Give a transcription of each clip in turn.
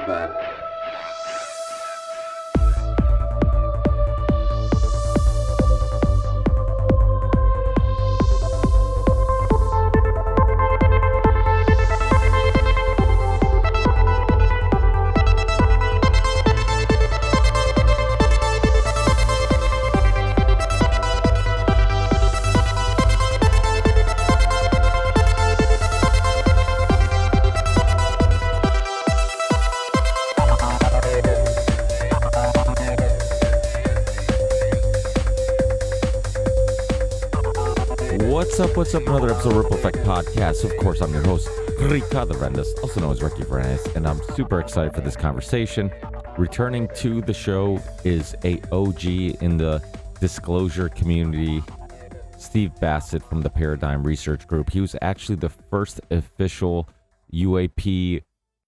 effect. What's up? Another episode of Ripple Effect Podcast. Of course, I'm your host, Ricardo Rendes, also known as Ricky Fernandez, and I'm super excited for this conversation. Returning to the show is a OG in the disclosure community, Steve Bassett from the Paradigm Research Group. He was actually the first official UAP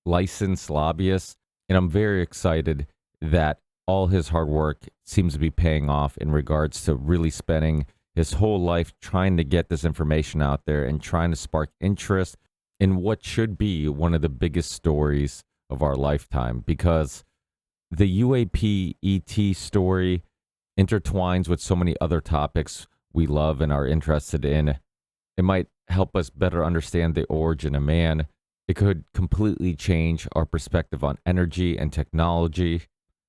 licensed lobbyist, and I'm very excited that all his hard work seems to be paying off in regards to really spending his whole life trying to get this information out there and trying to spark interest in what should be one of the biggest stories of our lifetime, because the UAP ET story intertwines with so many other topics we love and are interested in. It might help us better understand the origin of man. It could completely change our perspective on energy and technology.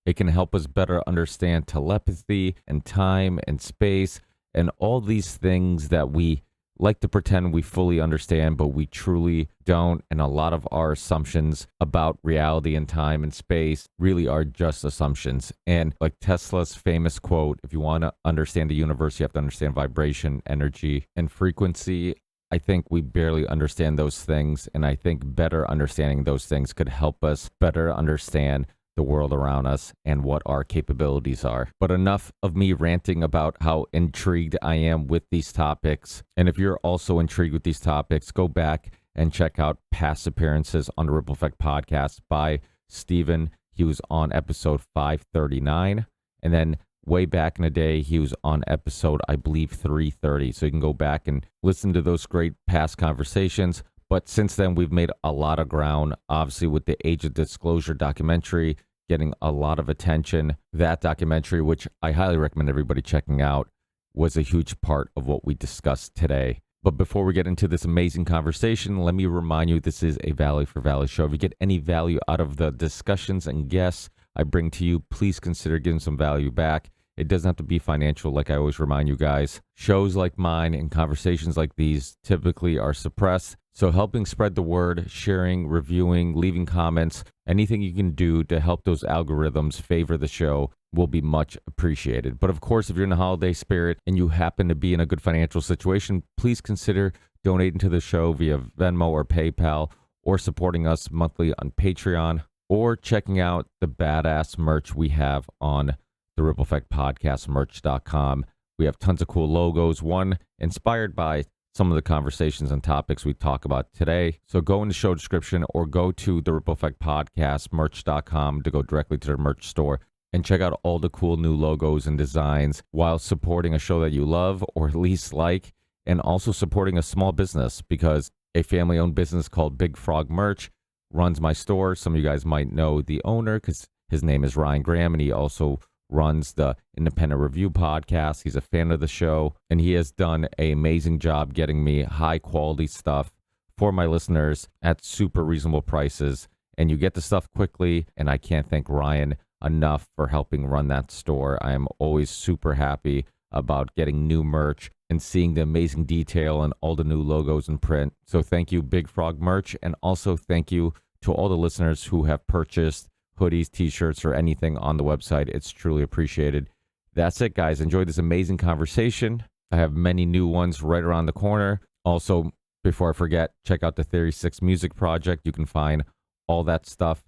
It can help us better understand telepathy and time and space, and all these things that we like to pretend we fully understand, but we truly don't. And a lot of our assumptions about reality and time and space really are just assumptions. And like Tesla's famous quote, if you want to understand the universe, you have to understand vibration, energy, and frequency. I think we barely understand those things. And I think better understanding those things could help us better understand the world around us and what our capabilities are. But enough of me ranting about how intrigued I am with these topics. And if you're also intrigued with these topics, go back and check out past appearances on the Ripple Effect Podcast by Steven. He was on episode 539. And then way back in the day, he was on episode, I believe, 330. So you can go back and listen to those great past conversations. But since then, we've made a lot of ground, obviously, with the Age of Disclosure documentary getting a lot of attention. That documentary, which I highly recommend everybody checking out, was a huge part of what we discussed today. But before we get into this amazing conversation, let me remind you, this is a Value for Value show. If you get any value out of the discussions and guests I bring to you, please consider giving some value back. It doesn't have to be financial, like I always remind you guys. Shows like mine and conversations like these typically are suppressed. So helping spread the word, sharing, reviewing, leaving comments, anything you can do to help those algorithms favor the show will be much appreciated. But of course, if you're in the holiday spirit and you happen to be in a good financial situation, please consider donating to the show via Venmo or PayPal, or supporting us monthly on Patreon, or checking out the badass merch we have on the Ripple Effect Podcast merch.com. We have tons of cool logos, one inspired by some of the conversations and topics we talk about today. So go in the show description or go to the Ripple Effect Podcast merch.com to go directly to the merch store and check out all the cool new logos and designs while supporting a show that you love or at least like, and also supporting a small business, because a family-owned business called Big Frog Merch runs my store. Some of you guys might know the owner because his name is Ryan Graham, and he also runs the Independent Review podcast. He's a fan of the show, and he has done an amazing job getting me high quality stuff for my listeners at super reasonable prices. And you get the stuff quickly, and I can't thank Ryan enough for helping run that store. I am always super happy about getting new merch and seeing the amazing detail and all the new logos and print. So thank you, Big Frog Merch, and also thank you to all the listeners who have purchased hoodies, t-shirts, or anything on the website. It's truly appreciated. That's it, guys. Enjoy this amazing conversation. I have many new ones right around the corner. Also, before I forget, check out the Theory 6 music project. You can find all that stuff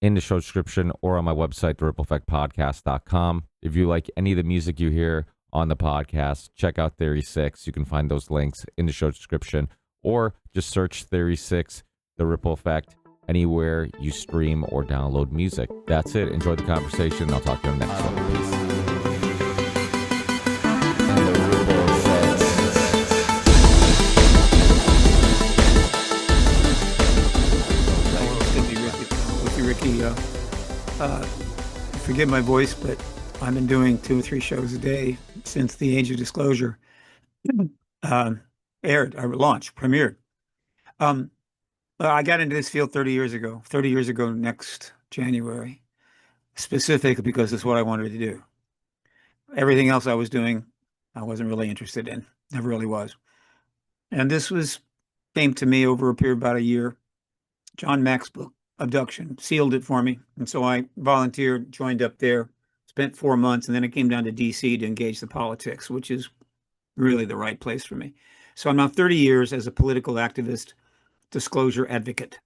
in the show description or on my website, therippleeffectpodcast.com. If you like any of the music you hear on the podcast, check out Theory 6. You can find those links in the show description, or just search Theory 6, The Ripple Effect, anywhere you stream or download music. That's it. Enjoy the conversation. I'll talk to you in the next one. Peace. Ricky, forgive my voice, but I've been doing 2 or 3 shows a day since the age of disclosure um, aired, or launched, premiered. Um, I got into this field 30 years ago, 30 years ago next January, specifically because it's what I wanted to do. Everything else I was doing, I wasn't really interested in, never really was. And this came to me over a period of about a year. John Mack's book, Abduction, sealed it for me. And so I volunteered, joined up there, spent 4 months, and then I came down to DC to engage the politics, which is really the right place for me. So I'm now 30 years as a political activist, disclosure advocate,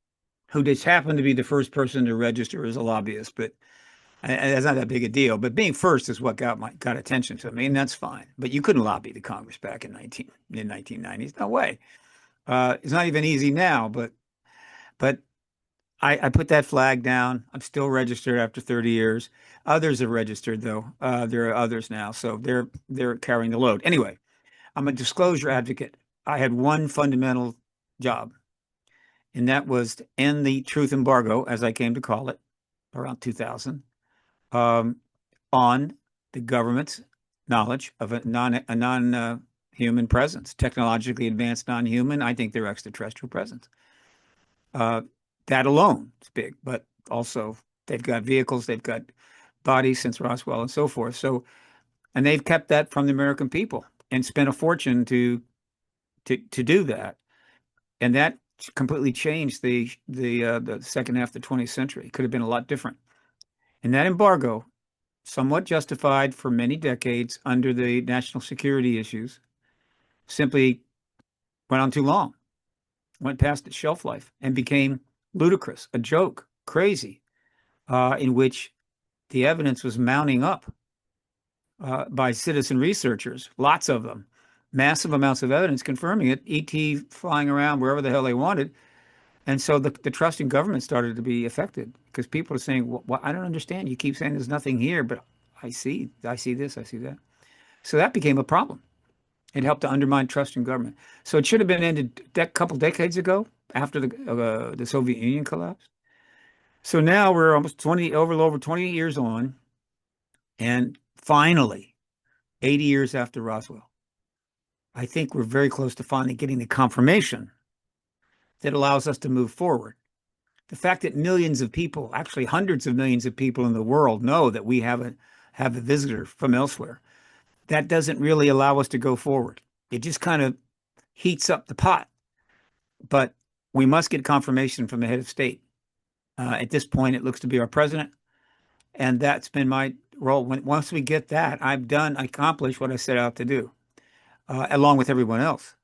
who just happened to be the first person to register as a lobbyist, but that's not that big a deal. But being first is what got attention to me, and that's fine. But you couldn't lobby the Congress back in 1990s. No way. It's not even easy now, but I put that flag down. I'm still registered after 30 years. Others have registered though. There are others now, so they're carrying the load. Anyway, I'm a disclosure advocate. I had one fundamental job, and that was to end the truth embargo, as I came to call it, around 2000, um, on the government's knowledge of a non human presence, technologically advanced non-human. I think they're extraterrestrial presence. Uh, that alone is big, but also they've got vehicles, they've got bodies since Roswell and so forth. So, and they've kept that from the American people and spent a fortune to do that, and that completely changed the second half of the 20th century. It could have been a lot different. And that embargo, somewhat justified for many decades under the national security issues, simply went on too long, went past its shelf life, and became ludicrous, a joke, crazy, in which the evidence was mounting up by citizen researchers, lots of them, massive amounts of evidence confirming it, ET flying around wherever the hell they wanted. And so the trust in government started to be affected because people are saying, well, I don't understand. You keep saying there's nothing here, but I see this, I see that. So that became a problem. It helped to undermine trust in government. So it should have been ended a couple decades ago after the Soviet Union collapsed. So now we're almost 20 over 20 years on, and finally, 80 years after Roswell, I think we're very close to finally getting the confirmation that allows us to move forward. The fact that millions of people, actually hundreds of millions of people in the world, know that we have a visitor from elsewhere, that doesn't really allow us to go forward. It just kind of heats up the pot. But we must get confirmation from the head of state. At this point, it looks to be our president, and that's been my role. Once we get that, accomplished what I set out to do, along with everyone else.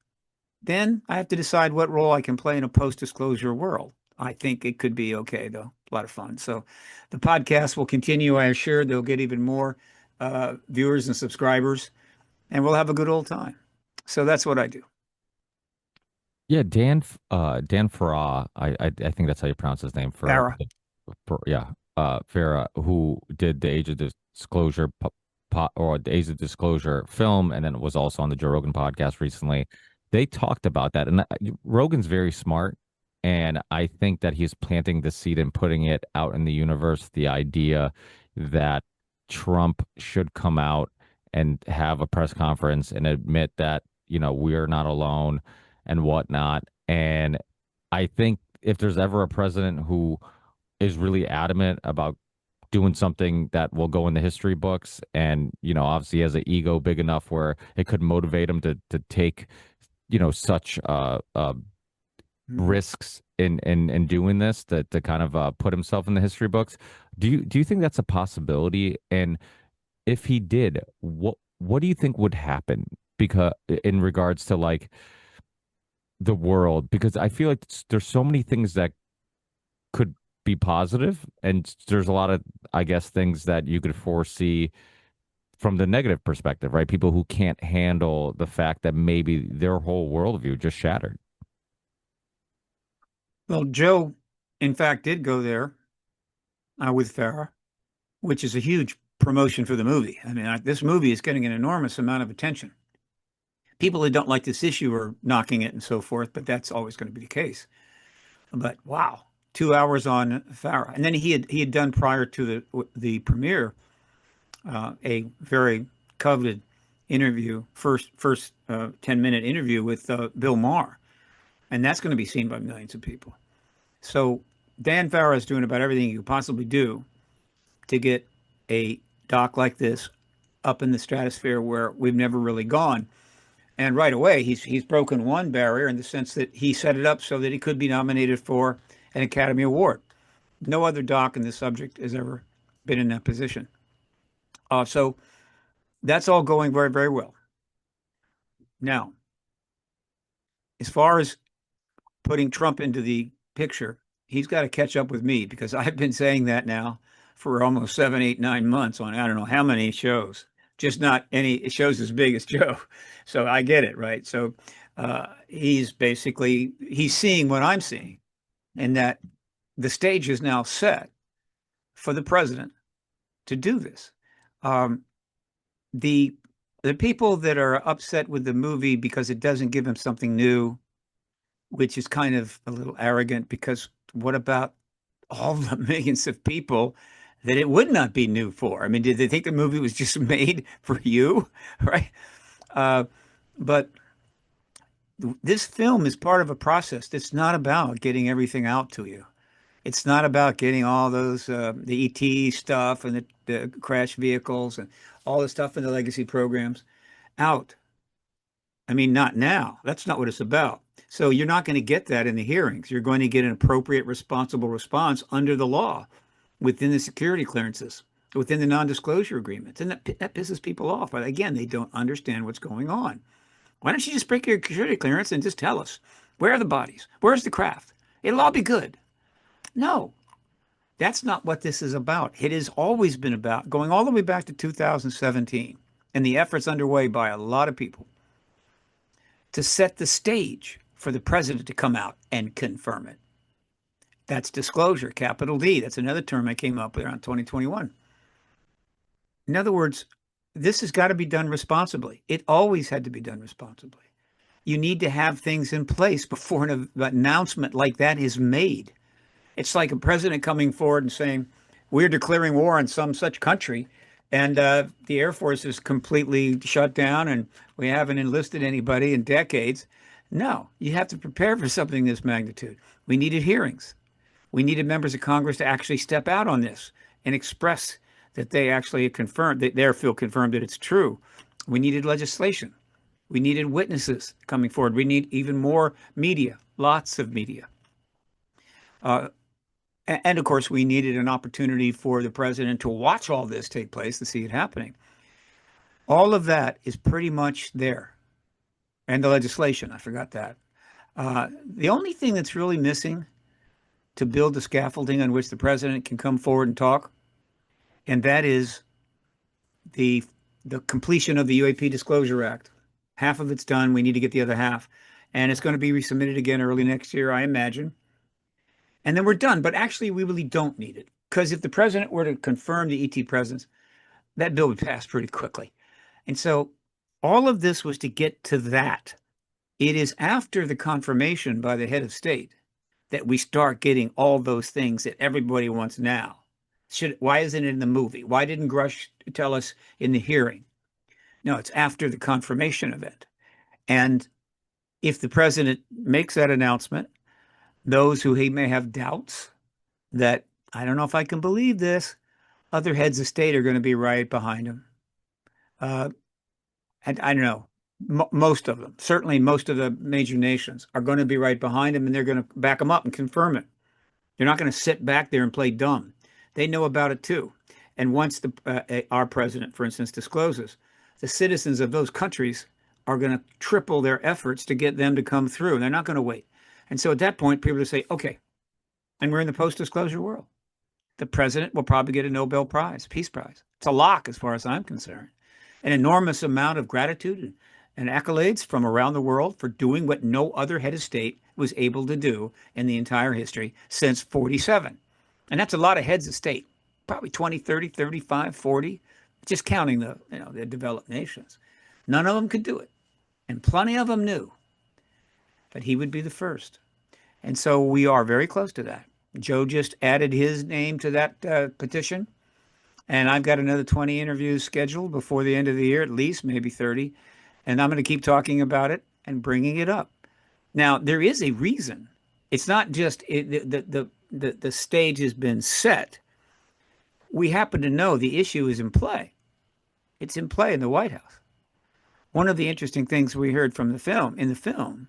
Then I have to decide what role I can play in a post-disclosure world. I think it could be okay, though. A lot of fun. So the podcast will continue. I assure they'll get even more viewers and subscribers, and we'll have a good old time. So that's what I do. Yeah, Dan Farah, I think that's how you pronounce his name Farah. Yeah, Farah, who did the Age of Disclosure or the Age of Disclosure film, and then was also on the Joe Rogan podcast recently. They talked about that, and Rogan's very smart, and I think that he's planting the seed and putting it out in the universe, the idea that Trump should come out and have a press conference and admit that, we're not alone and whatnot. And I think if there's ever a president who is really adamant about doing something that will go in the history books, and obviously has an ego big enough where it could motivate him to take such risks in doing this, to kind of put himself in the history books. Do you think that's a possibility? And if he did, what do you think would happen? Because in regards to like the world, because I feel like there's so many things that could be positive, and there's a lot of, I guess, things that you could foresee from the negative perspective, right? People who can't handle the fact that maybe their whole worldview just shattered. Well, Joe, in fact, did go there with Farah, which is a huge promotion for the movie. I mean, this movie is getting an enormous amount of attention. People who don't like this issue are knocking it and so forth, but that's always going to be the case. But wow, 2 hours on Farah, and then he had done prior to the premiere a very coveted interview, first 10-minute interview with Bill Maher, and that's going to be seen by millions of people. So Dan Farrow is doing about everything you could possibly do to get a doc like this up in the stratosphere where we've never really gone. And right away, he's broken one barrier in the sense that he set it up so that he could be nominated for an Academy Award. No other doc in this subject has ever been in that position. So that's all going very, very well. Now, as far as putting Trump into the picture, he's got to catch up with me because I've been saying that now for almost 7, 8, 9 months on I don't know how many shows, just not any shows as big as Joe. So I get it, right? So he's seeing what I'm seeing, and that the stage is now set for the president to do this. The people that are upset with the movie because it doesn't give him something new, which is kind of a little arrogant, because what about all the millions of people that it would not be new for? I mean, did they think the movie was just made for you, right? But this film is part of a process that's not about getting everything out to you. It's not about getting all those the ET stuff and the crash vehicles and all the stuff in the legacy programs out. I mean, not now. That's not what it's about. So you're not going to get that in the hearings. You're going to get an appropriate, responsible response under the law, within the security clearances, within the non-disclosure agreements. And that pisses people off. But again, they don't understand what's going on. Why don't you just break your security clearance and just tell us, where are the bodies? Where's the craft? It'll all be good. No, that's not what this is about. It has always been about, going all the way back to 2017, and the efforts underway by a lot of people to set the stage for the president to come out and confirm it. That's disclosure, capital D. That's another term I came up with around 2021. In other words, this has got to be done responsibly. It always had to be done responsibly. You need to have things in place before an announcement like that is made. It's like a president coming forward and saying, we're declaring war on some such country, and the Air Force is completely shut down, and we haven't enlisted anybody in decades. No, you have to prepare for something this magnitude. We needed hearings. We needed members of Congress to actually step out on this and express that they actually confirmed, that they feel confirmed that it's true. We needed legislation. We needed witnesses coming forward. We need even more media, lots of media. And of course, we needed an opportunity for the president to watch all this take place, to see it happening. All of that is pretty much there. And the legislation, I forgot that. The only thing that's really missing to build the scaffolding on which the president can come forward and talk, and that is the completion of the UAP Disclosure Act. Half of it's done. We need to get the other half. And it's going to be resubmitted again early next year, I imagine. And then we're done. But actually, we really don't need it. Because if the president were to confirm the ET presence, that bill would pass pretty quickly. And so all of this was to get to that. It is after the confirmation by the head of state that we start getting all those things that everybody wants now. Why isn't it in the movie? Why didn't Grush tell us in the hearing? No, it's after the confirmation event. And if the president makes that announcement, those who he may have doubts that, I don't know if I can believe this, other heads of state are going to be right behind him. And I don't know, most of them, certainly most of the major nations are going to be right behind him, and they're going to back him up and confirm it. They're not going to sit back there and play dumb. They know about it too. And once our president, for instance, discloses, the citizens of those countries are going to triple their efforts to get them to come through. They're not going to wait. And so at that point, people will say, okay, and we're in the post-disclosure world. The president will probably get a Nobel Prize, Peace Prize. It's a lock as far as I'm concerned. An enormous amount of gratitude and accolades from around the world for doing what no other head of state was able to do in the entire history since 47. And that's a lot of heads of state, probably 20, 30, 35, 40, just counting the developed nations. None of them could do it. And plenty of them knew that he would be the first. And so we are very close to that. Joe just added his name to that petition. And I've got another 20 interviews scheduled before the end of the year, at least, maybe 30. And I'm going to keep talking about it and bringing it up. Now, there is a reason. It's not just the stage has been set. We happen to know the issue is in play. It's in play in the White House. One of the interesting things we heard from in the film,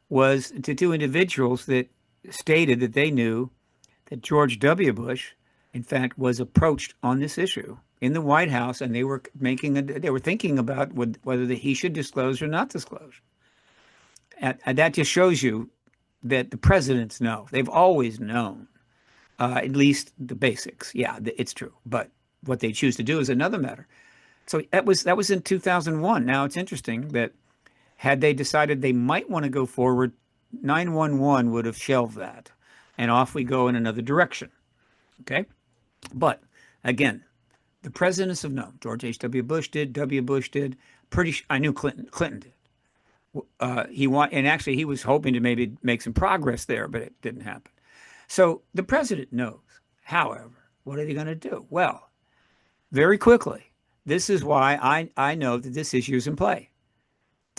was to two individuals that stated that they knew that George W. Bush, in fact, was approached on this issue in the White House, and they were thinking about whether he should disclose or not disclose. And that just shows you that the presidents know. They've always known, at least the basics. Yeah, it's true. But what they choose to do is another matter. So that was in 2001. Now it's interesting that had they decided they might want to go forward, 911 would have shelved that, and off we go in another direction. Okay, but again, the presidents have known. George H.W. Bush did. W. Bush did. I knew Clinton did. And actually he was hoping to maybe make some progress there, but it didn't happen. So the president knows. However, what are they going to do? Well, very quickly, this is why I know that this issue is in play.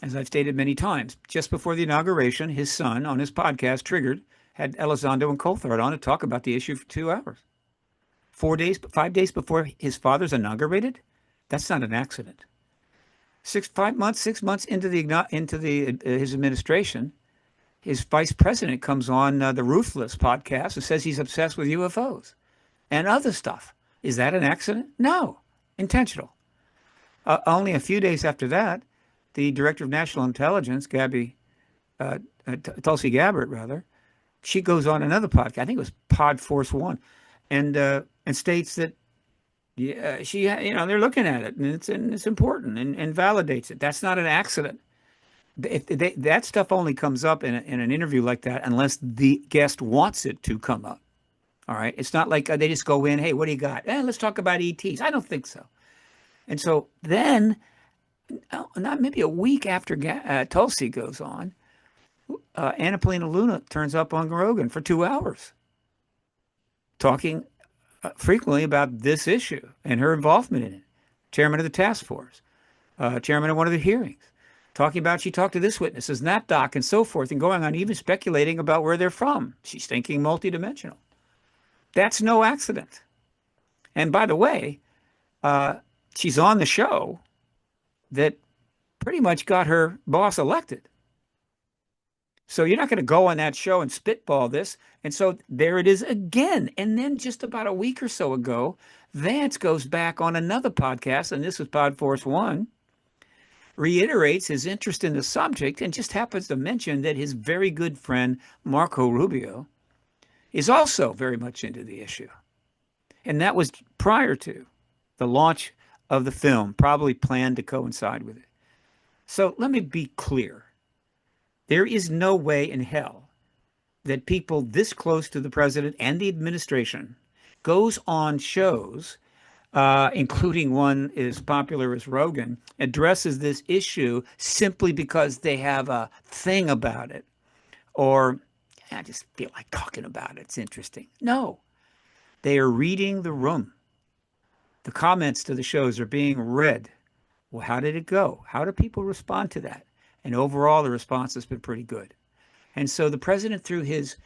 As I've stated many times, just before the inauguration, his son on his podcast, Triggered, had Elizondo and Coulthard on to talk about the issue for 2 hours. 5 days before his father's inaugurated? That's not an accident. 6 months into his administration, his vice president comes on the Ruthless podcast and says he's obsessed with UFOs and other stuff. Is that an accident? No, intentional. Only a few days after that, the director of national intelligence, Tulsi Gabbard, rather, she goes on another podcast. I think it was Pod Force One, and states that they're looking at it and it's important and validates it. That's not an accident. That stuff only comes up in an interview like that unless the guest wants it to come up. All right, it's not like they just go in. Hey, what do you got? Let's talk about ETs. I don't think so. And so then, not maybe a week after Tulsi goes on, Anna Polina Luna turns up on Rogan for 2 hours, talking frequently about this issue and her involvement in it. Chairman of the task force, chairman of one of the hearings, talking about she talked to this witness, as that doc, and so forth, and going on even speculating about where they're from. She's thinking multidimensional. That's no accident. And by the way, she's on the show that pretty much got her boss elected. So you're not going to go on that show and spitball this. And so there it is again. And then just about a week or so ago, Vance goes back on another podcast, and this was Pod Force One, reiterates his interest in the subject, and just happens to mention that his very good friend, Marco Rubio, is also very much into the issue. And that was prior to the launch of the film, probably planned to coincide with it. So let me be clear. There is no way in hell that people this close to the president and the administration goes on shows, including one as popular as Rogan, addresses this issue simply because they have a thing about it, or I just feel like talking about it. It's interesting. No, they are reading the room. The comments to the shows are being read. Well, how did it go? How do people respond to that? And overall, the response has been pretty good. And so the president, through his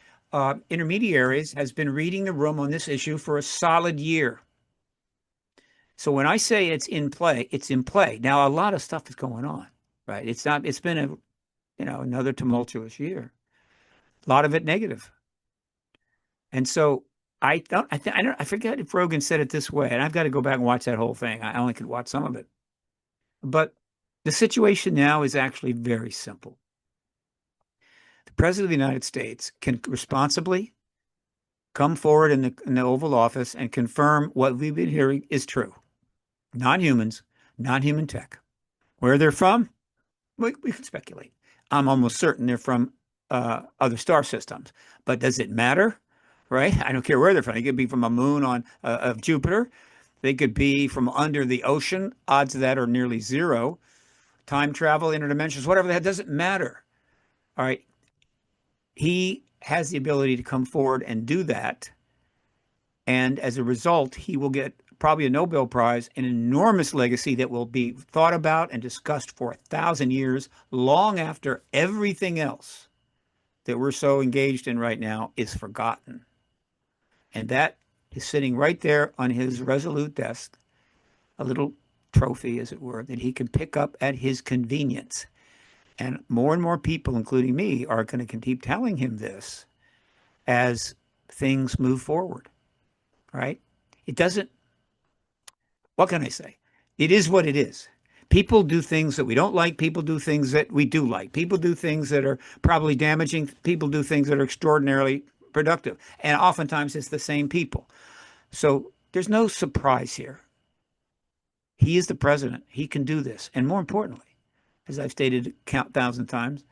intermediaries, has been reading the room on this issue for a solid year. So when I say it's in play, it's in play. Now, a lot of stuff is going on, right? It's been another tumultuous year. A lot of it negative. And so I forget if Rogan said it this way, and I've got to go back and watch that whole thing. I only could watch some of it. But the situation now is actually very simple. The President of the United States can responsibly come forward in the Oval Office and confirm what we've been hearing is true. Non-humans, non-human tech. Where they're from, we can speculate. I'm almost certain they're from other star systems. But does it matter? Right? I don't care where they're from. They could be from a moon of Jupiter. They could be from under the ocean. Odds of that are nearly zero. Time travel, interdimensions, whatever, that doesn't matter. All right. He has the ability to come forward and do that. And as a result, he will get probably a Nobel Prize, an enormous legacy that will be thought about and discussed for 1,000 years, long after everything else that we're so engaged in right now is forgotten. And that is sitting right there on his resolute desk, a little trophy, as it were, that he can pick up at his convenience. And more people, including me, are going to keep telling him this as things move forward, right? It doesn't, what can I say? It is what it is. People do things that we don't like. People do things that we do like. People do things that are probably damaging. People do things that are extraordinarily productive. And oftentimes it's the same people. So there's no surprise here. He is the president. He can do this. And more importantly, as I've stated count 1,000 times,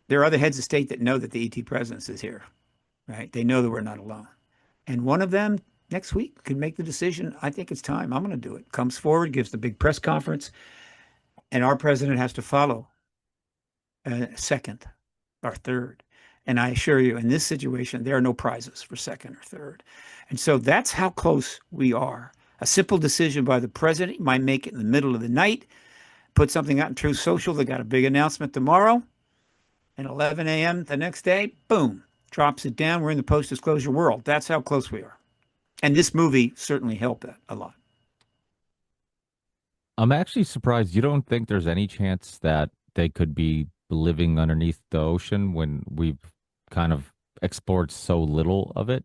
there are other heads of state that know that the ET presence is here, right? They know that we're not alone. And one of them next week could make the decision. I think it's time. I'm going to do it. Comes forward, gives the big press conference, and our president has to follow second or third. And I assure you, in this situation, there are no prizes for second or third. And so that's how close we are. A simple decision by the president might make it in the middle of the night, put something out in Truth Social. They got a big announcement tomorrow, and 11 a.m. the next day, boom, drops it down. We're in the post-disclosure world. That's how close we are. And this movie certainly helped that a lot. I'm actually surprised. You don't think there's any chance that they could be living underneath the ocean when we've kind of explored so little of it?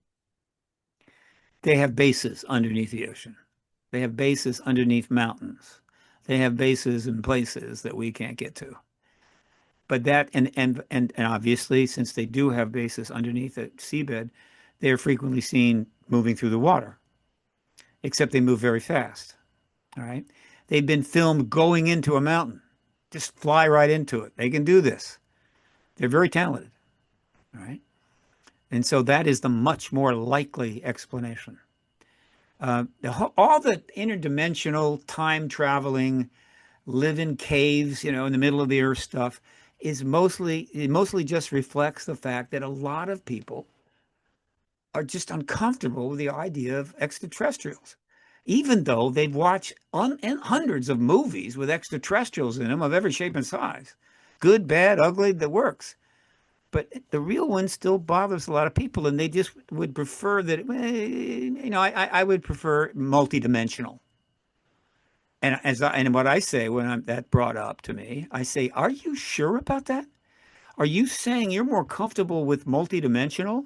They have bases underneath the ocean. They have bases underneath mountains. They have bases in places that we can't get to. But that and obviously, since they do have bases underneath the seabed, they are frequently seen moving through the water, except they move very fast. All right. They've been filmed going into a mountain. Just fly right into it. They can do this. They're very talented. All right. And so that is the much more likely explanation. All the interdimensional time traveling, live in caves, in the middle of the earth stuff it mostly just reflects the fact that a lot of people are just uncomfortable with the idea of extraterrestrials, even though they've watched hundreds of movies with extraterrestrials in them of every shape and size, good, bad, ugly, that works. But the real one still bothers a lot of people, and they just would prefer that, I would prefer multidimensional. And what I say when that brought up to me, I say, are you sure about that? Are you saying you're more comfortable with multidimensional?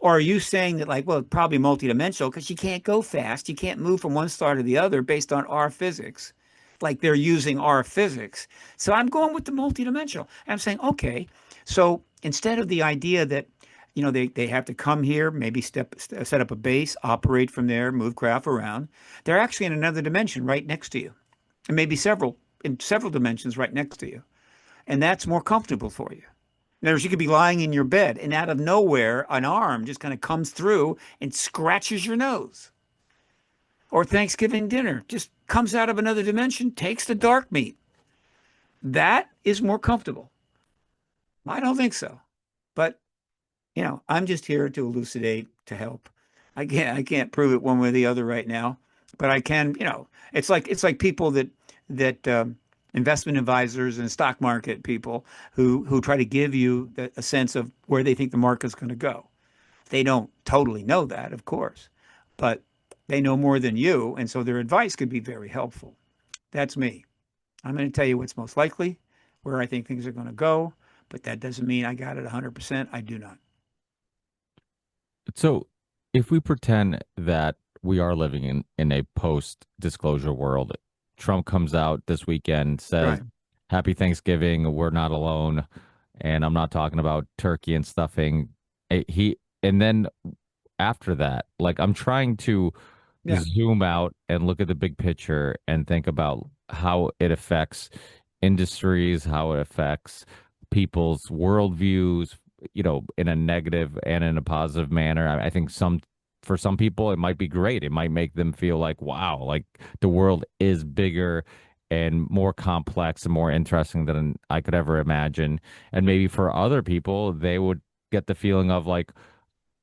Or are you saying that, like, well, probably multidimensional because you can't go fast. You can't move from one star to the other based on our physics, like they're using our physics. So I'm going with the multidimensional. And I'm saying, okay, so instead of the idea that, they have to come here, maybe set up a base, operate from there, move craft around, they're actually in another dimension right next to you, and maybe in several dimensions right next to you. And that's more comfortable for you. In other words, you could be lying in your bed, and out of nowhere, an arm just kind of comes through and scratches your nose. Or Thanksgiving dinner just comes out of another dimension, takes the dark meat. That is more comfortable. I don't think so. But, I'm just here to elucidate, to help. I can't prove it one way or the other right now, but I can, it's like people that investment advisors and stock market people who try to give you a sense of where they think the market's going to go. They don't totally know that, of course, but they know more than you, and so their advice could be very helpful. That's me. I'm going to tell you what's most likely, where I think things are going to go, but that doesn't mean I got it 100%. I do not. So, if we pretend that we are living in a post-disclosure world, Trump comes out this weekend, says, Right. Happy Thanksgiving, we're not alone. And I'm not talking about turkey and stuffing. And then after that, like I'm trying to Yeah. zoom out and look at the big picture and think about how it affects industries, how it affects people's worldviews, in a negative and in a positive manner. I think for some people, it might be great. It might make them feel like, wow, like the world is bigger and more complex and more interesting than I could ever imagine. And maybe for other people, they would get the feeling of like,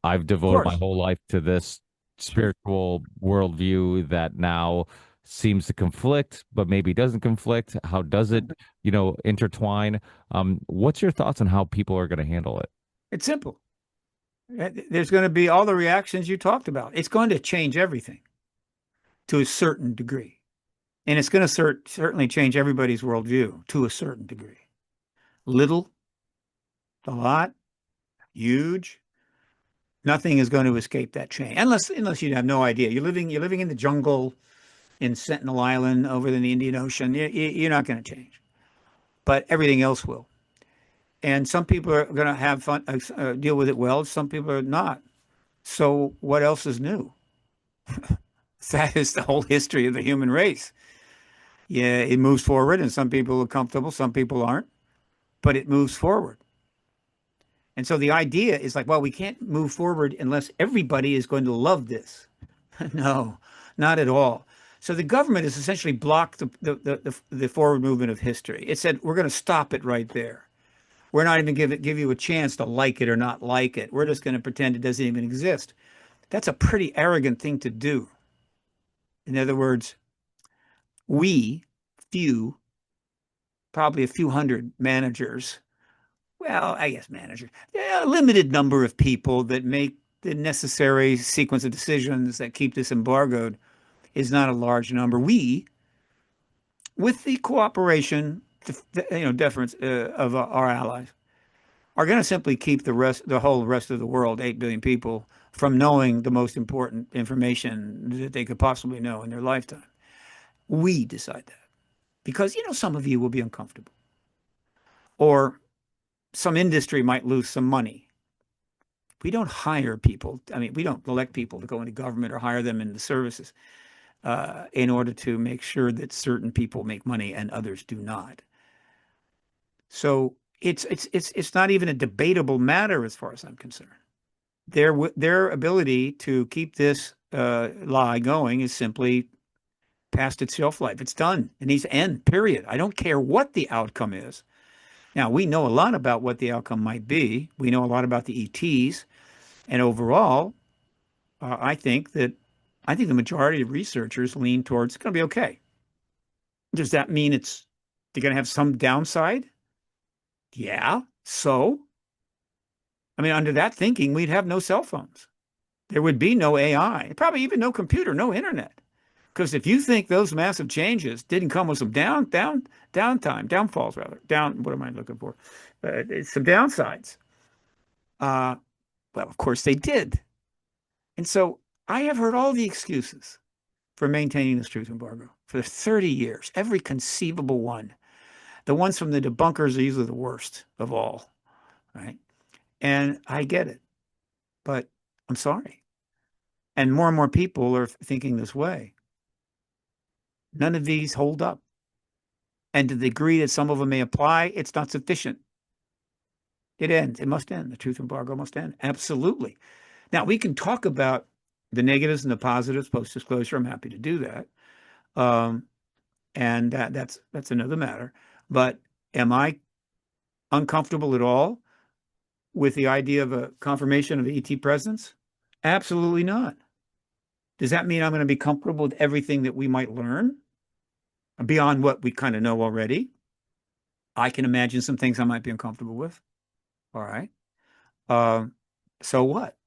I've Of devoted my course. whole life to this spiritual worldview that now seems to conflict, but maybe doesn't conflict? How does it, intertwine? What's your thoughts on how people are going to handle it? It's simple. There's going to be all the reactions you talked about. It's going to change everything to a certain degree. And it's going to certainly change everybody's worldview to a certain degree. Little, a lot, huge. Nothing is going to escape that change, unless you have no idea. You're living in the jungle in Sentinel Island over in the Indian Ocean. You're not going to change, but everything else will. And some people are going to have fun, deal with it well. Some people are not. So what else is new? That is the whole history of the human race. Yeah, it moves forward, and some people are comfortable, some people aren't, but it moves forward. And so the idea is like, well, we can't move forward unless everybody is going to love this. No, not at all. So the government has essentially blocked the forward movement of history. It said, we're going to stop it right there. We're not even give you a chance to like it or not like it. We're just going to pretend it doesn't even exist. That's a pretty arrogant thing to do. In other words, we, few, probably a few hundred managers, well, I guess managers, a limited number of people that make the necessary sequence of decisions that keep this embargoed is not a large number. We, with the cooperation, deference of our allies, are going to simply keep the whole rest of the world, 8 billion people, from knowing the most important information that they could possibly know in their lifetime. We decide that because, some of you will be uncomfortable, or some industry might lose some money. We don't hire people. I mean, we don't elect people to go into government or hire them into services in order to make sure that certain people make money and others do not. So it's not even a debatable matter as far as I'm concerned. Their ability to keep this lie going is simply past its shelf life. It's done. It needs to end, period. I don't care what the outcome is. Now, we know a lot about what the outcome might be. We know a lot about the ETs. And overall, I think the majority of researchers lean towards it's going to be okay. Does that mean they're going to have some downside? Yeah. So, I mean, under that thinking, we'd have no cell phones. There would be no AI, probably even no computer, no internet. Because if you think those massive changes didn't come with some downfalls rather, what am I looking for? Some downsides. Well, of course they did. And so I have heard all the excuses for maintaining this truth embargo for 30 years, every conceivable one. The ones from the debunkers are usually the worst of all, right? And I get it, but I'm sorry. And more people are thinking this way. None of these hold up. And to the degree that some of them may apply, it's not sufficient. It ends. It must end. The truth embargo must end. Absolutely. Now, we can talk about the negatives and the positives post-disclosure. I'm happy to do that. And that's another matter. But am I uncomfortable at all with the idea of a confirmation of ET presence? Absolutely not. Does that mean I'm going to be comfortable with everything that we might learn beyond what we kind of know already? I can imagine some things I might be uncomfortable with. All right. So what?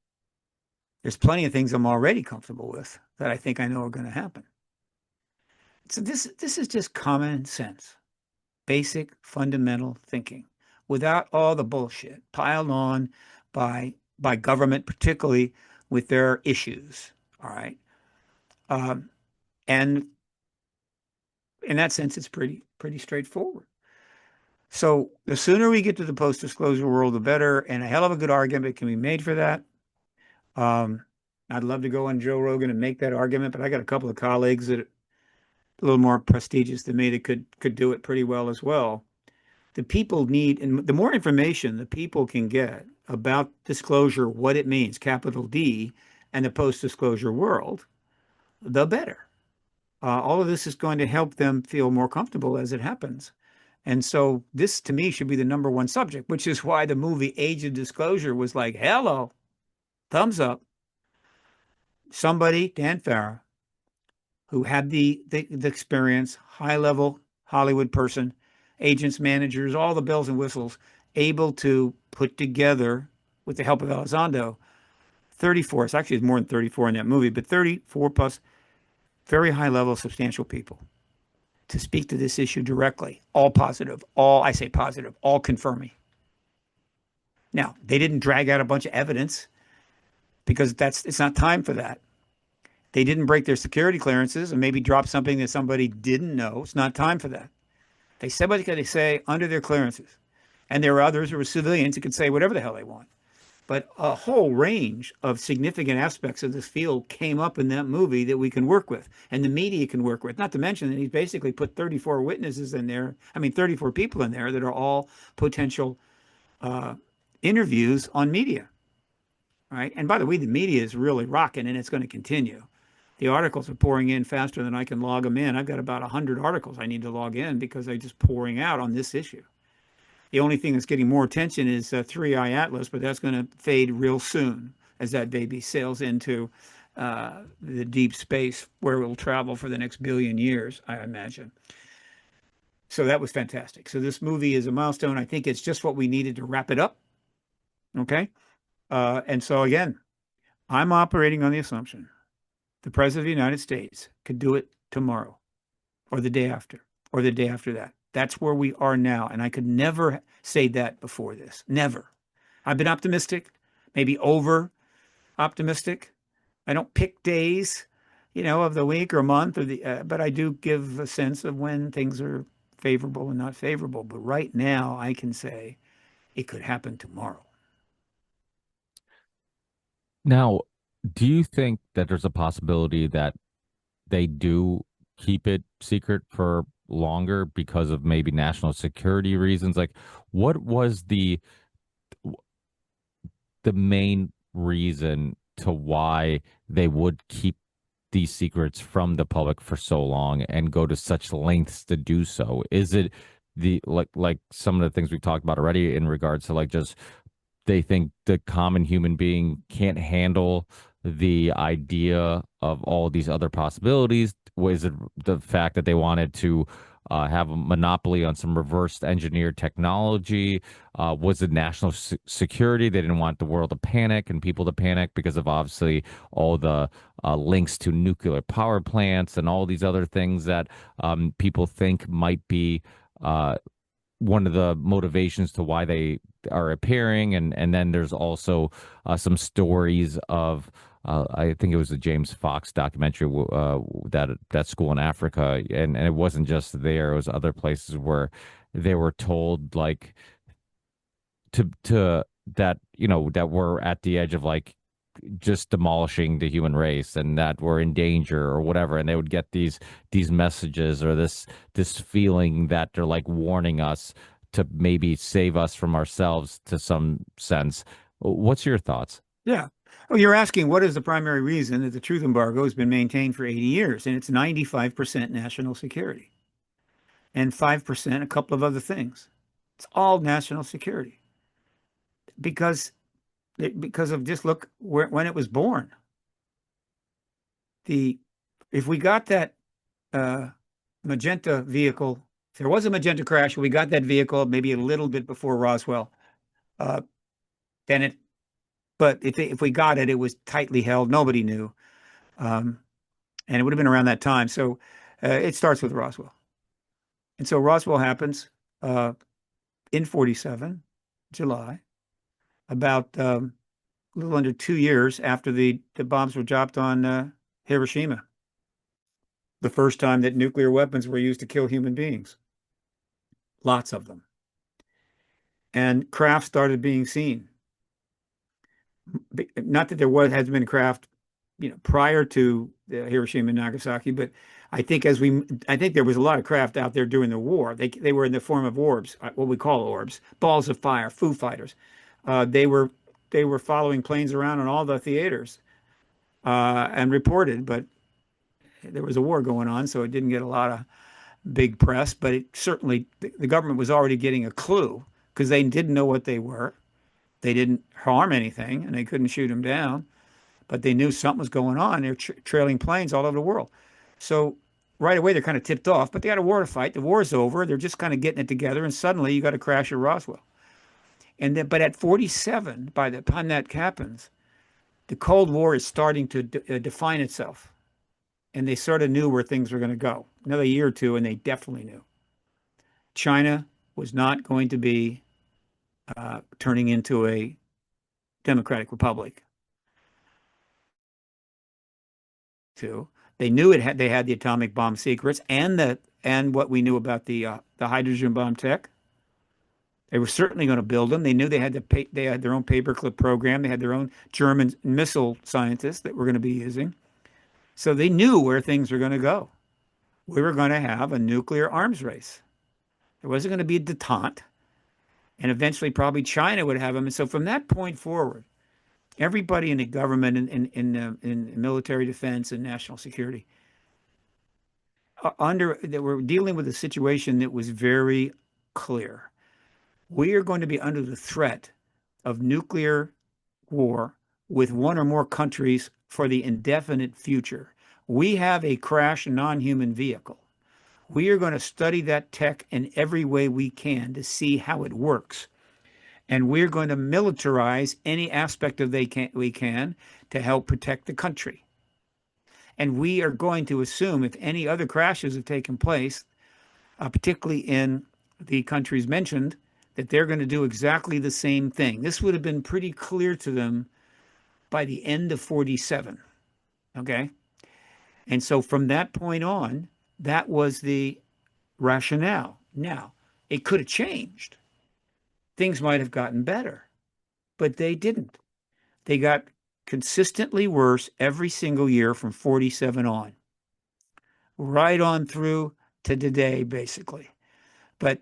There's plenty of things I'm already comfortable with that I think I know are going to happen. So this is just common sense, basic fundamental thinking, without all the bullshit piled on by government, particularly with their issues. All right. And in that sense, it's pretty straightforward. So the sooner we get to the post-disclosure world, the better. And a hell of a good argument can be made for that. I'd love to go on Joe Rogan and make that argument, but I got a couple of colleagues that are a little more prestigious than me that could do it pretty well as well. The people need, and the more information the people can get about disclosure, what it means, capital D, and the post-disclosure world, the better. All of this is going to help them feel more comfortable as it happens. And so this, to me, should be the number one subject, which is why the movie Age of Disclosure was like, hello, thumbs up. somebody, Dan Farah, who had the experience, high level Hollywood person, agents, managers, all the bells and whistles, able to put together, with the help of Elizondo, 34. It's actually more than 34 in that movie, but 34 plus very high level, substantial people to speak to this issue directly, all positive, all, I say positive, all confirming. Now, they didn't drag out a bunch of evidence because it's not time for that. They didn't break their security clearances and maybe drop something that somebody didn't know. It's not time for that. They said what they say under their clearances. And there were others who were civilians who could say whatever the hell they want. But a whole range of significant aspects of this field came up in that movie that we can work with and the media can work with. Not to mention that he's basically put 34 witnesses in there. I mean, 34 people in there that are all potential interviews on media. Right. And by the way, the media is really rocking and it's going to continue. The articles are pouring in faster than I can log them in. I've got about 100 articles I need to log in because they're just pouring out on this issue. The only thing that's getting more attention is 3i Atlas, but that's going to fade real soon as that baby sails into the deep space where it will travel for the next billion years, I imagine. So that was fantastic. So this movie is a milestone. I think it's just what we needed to wrap it up. Okay. And so again, I'm operating on the assumption the President of the United States could do it tomorrow or the day after or the day after that. That's where we are now. And I could never say that before this. Never. I've been optimistic, maybe over optimistic. I don't pick days, of the week or month but I do give a sense of when things are favorable and not favorable. But right now I can say it could happen tomorrow. Now, do you think that there's a possibility that they do keep it secret for longer because of maybe national security reasons? Like, what was the main reason to why they would keep these secrets from the public for so long and go to such lengths to do so? Is it the like some of the things we talked about already in regards to just they think the common human being can't handle the idea of all these other possibilities? Was it the fact that they wanted to have a monopoly on some reverse engineered technology? Was it national security? They didn't want the world to panic and people to panic because of obviously all the links to nuclear power plants and all these other things that people think might be one of the motivations to why they are appearing. And then there's also some stories of I think it was a James Fox documentary that school in Africa, and it wasn't just there; it was other places where they were told to that that we're at the edge of just demolishing the human race and that we're in danger or whatever, and they would get these messages or this feeling that they're warning us to maybe save us from ourselves to some sense. What's your thoughts? Yeah. Well, you're asking what is the primary reason that the truth embargo has been maintained for 80 years, and it's 95% national security and 5% a couple of other things. It's all national security because of just look when it was born. If we got that magenta vehicle, if there was a magenta crash, we got that vehicle maybe a little bit before Roswell, then it. But if we got it, it was tightly held. Nobody knew. And it would have been around that time. So it starts with Roswell. And so Roswell happens in 47, July, about a little under 2 years after the bombs were dropped on Hiroshima. The first time that nuclear weapons were used to kill human beings. Lots of them. And craft started being seen. Not that has been craft, prior to Hiroshima and Nagasaki, but I think there was a lot of craft out there during the war. They were in the form of orbs, what we call orbs, balls of fire, Foo Fighters. They were following planes around in all the theaters and reported, but there was a war going on, so it didn't get a lot of big press. But it certainly the government was already getting a clue because they didn't know what they were. They didn't harm anything, and they couldn't shoot them down. but they knew something was going on. They're trailing planes all over the world. So right away, they're kind of tipped off, but they got a war to fight. The war's over. They're just kind of getting it together. And suddenly you got a crash at Roswell. And then, but at 47, by the time that happens, the Cold War is starting to define itself. And they sort of knew where things were going to go. Another year or two, and they definitely knew. China was not going to be turning into a democratic republic. Too, they knew it had they had the atomic bomb secrets and what we knew about the hydrogen bomb tech. They were certainly going to build them. They knew they had they had their own paperclip program. They had their own German missile scientists that were going to be using. So they knew where things were going to go. We were going to have a nuclear arms race. There wasn't going to be a detente. And eventually probably China would have them. And so from that point forward, everybody in the government, in military defense and national security, that were dealing with a situation that was very clear. We are going to be under the threat of nuclear war with one or more countries for the indefinite future. We have a crashed non-human vehicle. We are going to study that tech in every way we can to see how it works. And we're going to militarize any aspect of we can to help protect the country. And we are going to assume if any other crashes have taken place, particularly in the countries mentioned, that they're going to do exactly the same thing. This would have been pretty clear to them by the end of 47. Okay? And so from that point on, that was the rationale. Now, it could have changed. Things might have gotten better, but they didn't. They got consistently worse every single year from 47 on, right on through to today, basically. But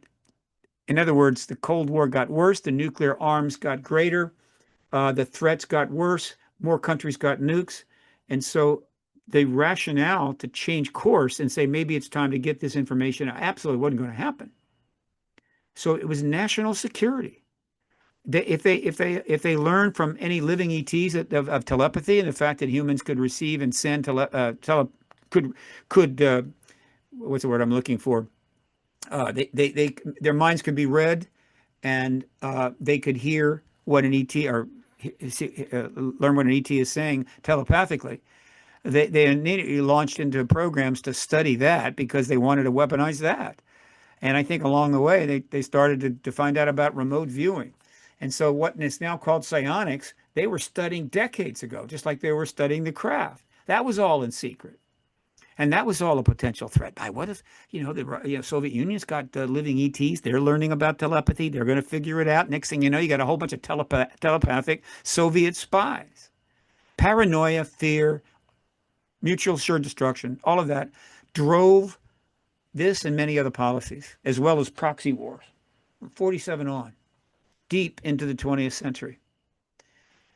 in other words, the Cold War got worse, the nuclear arms got greater, the threats got worse, more countries got nukes. And so the rationale to change course and say maybe it's time to get this information out absolutely wasn't going to happen. So it was national security. If they learn from any living ETs of telepathy and the fact that humans could receive and send what's the word I'm looking for? Their minds could be read, and they could hear what an ET or learn what an ET is saying telepathically. They immediately launched into programs to study that because they wanted to weaponize that. And I think along the way, they started to find out about remote viewing. And so what is now called psionics, they were studying decades ago, just like they were studying the craft. That was all in secret. And that was all a potential threat. What if, the Soviet Union's got living ETs. They're learning about telepathy. They're going to figure it out. Next thing you know, you got a whole bunch of telepathic Soviet spies. Paranoia, fear, mutual assured destruction, all of that drove this and many other policies, as well as proxy wars, from 47 on, deep into the 20th century.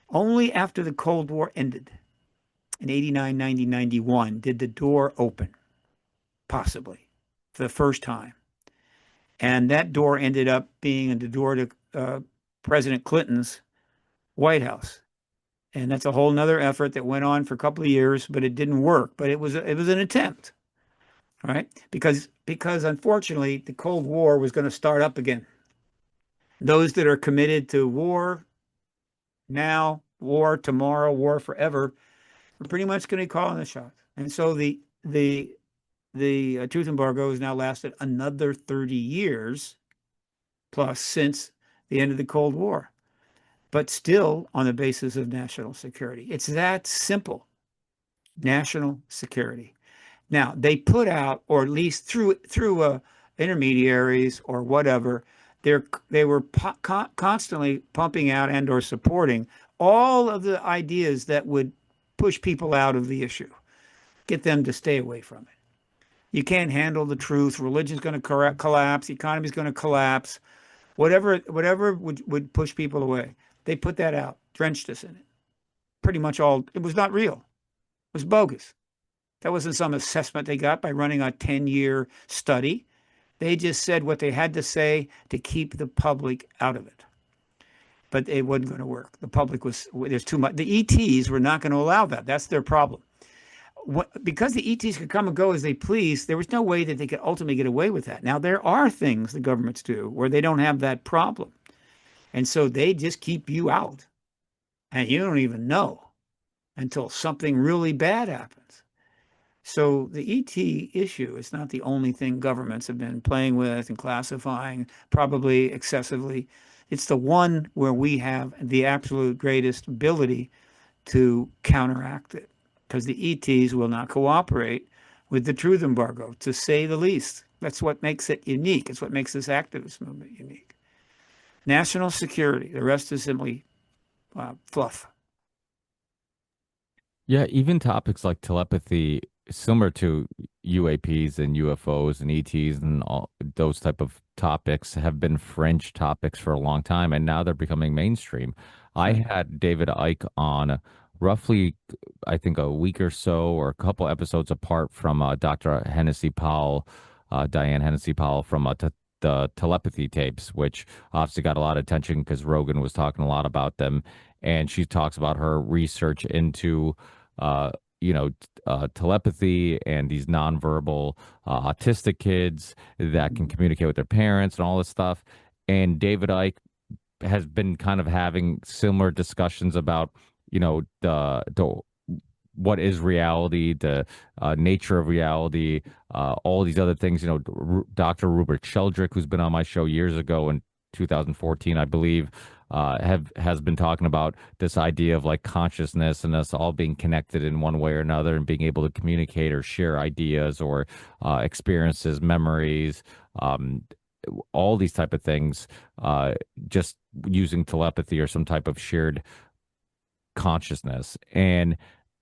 Only after the Cold War ended in 89, 90, 91 did the door open, possibly, for the first time. And that door ended up being the door to President Clinton's White House. And that's a whole nother effort that went on for a couple of years, but it didn't work. But it was an attempt. Right? Because unfortunately, the Cold War was going to start up again. Those that are committed to war now, war tomorrow, war forever, are pretty much going to be calling the shots. And so the truth embargo has now lasted another 30 years plus since the end of the Cold War, but still on the basis of national security. It's that simple. National security. Now, they put out, or at least through intermediaries or whatever, they were constantly pumping out and or supporting all of the ideas that would push people out of the issue, get them to stay away from it. You can't handle the truth. Religion's going to collapse. The economy's going to collapse. Whatever would push people away. They put that out, drenched us in it. Pretty much all. It was not real. It was bogus. That wasn't some assessment they got by running a 10-year study. They just said what they had to say to keep the public out of it. but it wasn't going to work. The public was, there's too much. The ETs were not going to allow that. That's their problem. Because the ETs could come and go as they please, there was no way that they could ultimately get away with that. Now, there are things the governments do where they don't have that problem. And so they just keep you out and you don't even know until something really bad happens. So the ET issue is not the only thing governments have been playing with and classifying, probably excessively. It's the one where we have the absolute greatest ability to counteract it, because the ETs will not cooperate with the truth embargo, to say the least. That's what makes it unique. It's what makes this activist movement unique. National security. The rest is simply fluff. Yeah, even topics like telepathy, similar to UAPs and UFOs and ETs and all those type of topics, have been fringe topics for a long time, and now they're becoming mainstream. I Right. had David Icke on roughly, I think, a week or so, or a couple episodes apart from Dr. Hennessy Powell, Diane Hennessy Powell from the telepathy tapes, which obviously got a lot of attention because Rogan was talking a lot about them, and she talks about her research into uh, telepathy and these nonverbal autistic kids that can communicate with their parents and all this stuff. And David Icke has been kind of having similar discussions about, the what is reality, the nature of reality, all these other things. Dr. Rupert Sheldrake, who's been on my show years ago in 2014, I believe, has been talking about this idea of like consciousness and us all being connected in one way or another and being able to communicate or share ideas or experiences, memories, um, all these type of things, just using telepathy or some type of shared consciousness. And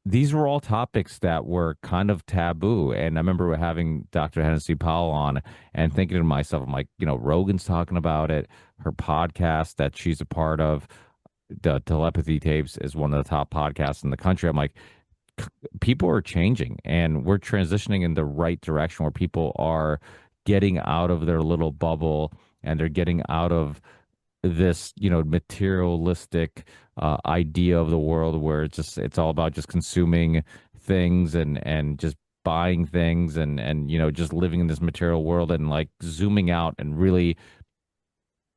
these were all topics that were kind of taboo. And I remember having Dr. Hennessy Powell on and thinking to myself, I'm like, Rogan's talking about it. Her podcast that she's a part of, the Telepathy Tapes, is one of the top podcasts in the country. I'm like, people are changing and we're transitioning in the right direction where people are getting out of their little bubble and they're getting out of this materialistic idea of the world where it's all about just consuming things and just buying things and just living in this material world, and like zooming out and really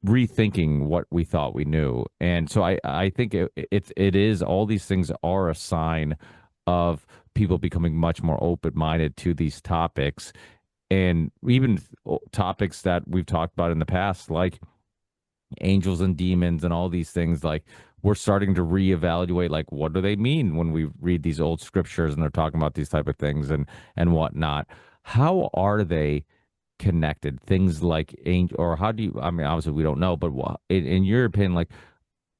rethinking what we thought we knew. And so I think it is, all these things are a sign of people becoming much more open-minded to these topics, and even topics that we've talked about in the past, like angels and demons and all these things. Like, we're starting to reevaluate, like, what do they mean when we read these old scriptures and they're talking about these type of things and whatnot. How are they connected? Things like angel, or how do you, I mean, obviously we don't know, but in your opinion, like,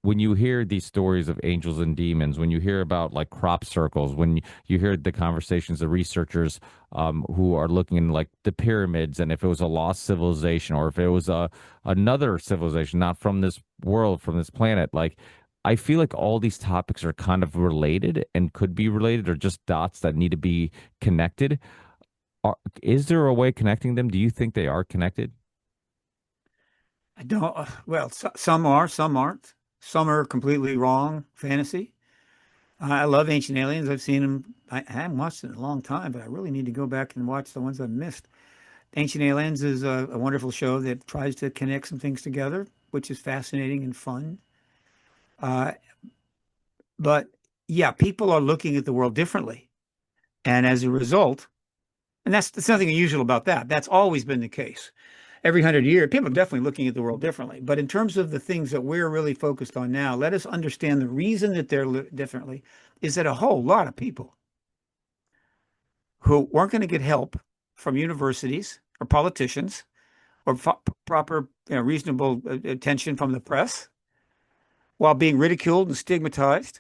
when you hear these stories of angels and demons, when you hear about like crop circles, when you hear the conversations of researchers who are looking in like the pyramids, and if it was a lost civilization or if it was another civilization not from this world, from this planet, like, I feel like all these topics are kind of related and could be related, or just dots that need to be connected. Is there a way of connecting them? Do you think they are connected? I don't, well, some are, some aren't. Some are completely wrong fantasy. I love Ancient Aliens. I've seen them. I haven't watched it in a long time, but I really need to go back and watch the ones I've missed. Ancient Aliens is a wonderful show that tries to connect some things together, which is fascinating and fun. Uh, but yeah, people are looking at the world differently. And as a result, and there's nothing unusual about that. That's always been the case. Every 100 years, people are definitely looking at the world differently. But in terms of the things that we're really focused on now, let us understand the reason that they're differently is that a whole lot of people who weren't going to get help from universities or politicians or proper, reasonable attention from the press, while being ridiculed and stigmatized,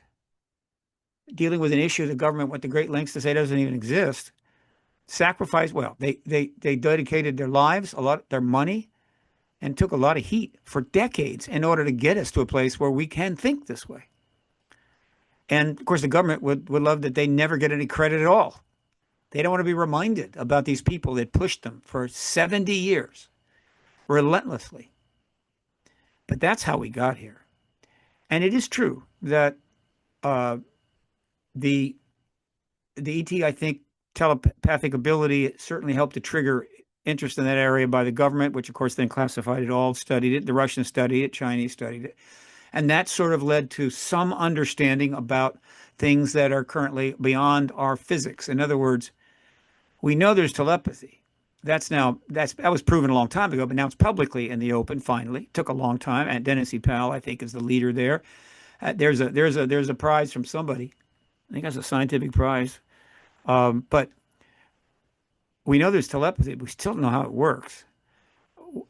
dealing with an issue the government went to great lengths to say doesn't even exist, sacrificed, well, they dedicated their lives, a lot, their money, and took a lot of heat for decades in order to get us to a place where we can think this way. And of course, the government would love that they never get any credit at all. They don't want to be reminded about these people that pushed them for 70 years relentlessly. But that's how we got here. And it is true that uh, the ET, I think, telepathic ability certainly helped to trigger interest in that area by the government, which of course then classified it all, studied it. The Russians studied it, Chinese studied it. And that sort of led to some understanding about things that are currently beyond our physics. In other words, we know there's telepathy. That was proven a long time ago, but now it's publicly in the open. Finally, it took a long time. And Dennis E. Powell, I think, is the leader there. There's a prize from somebody. I think that's a scientific prize. But we know there's telepathy, but we still don't know how it works.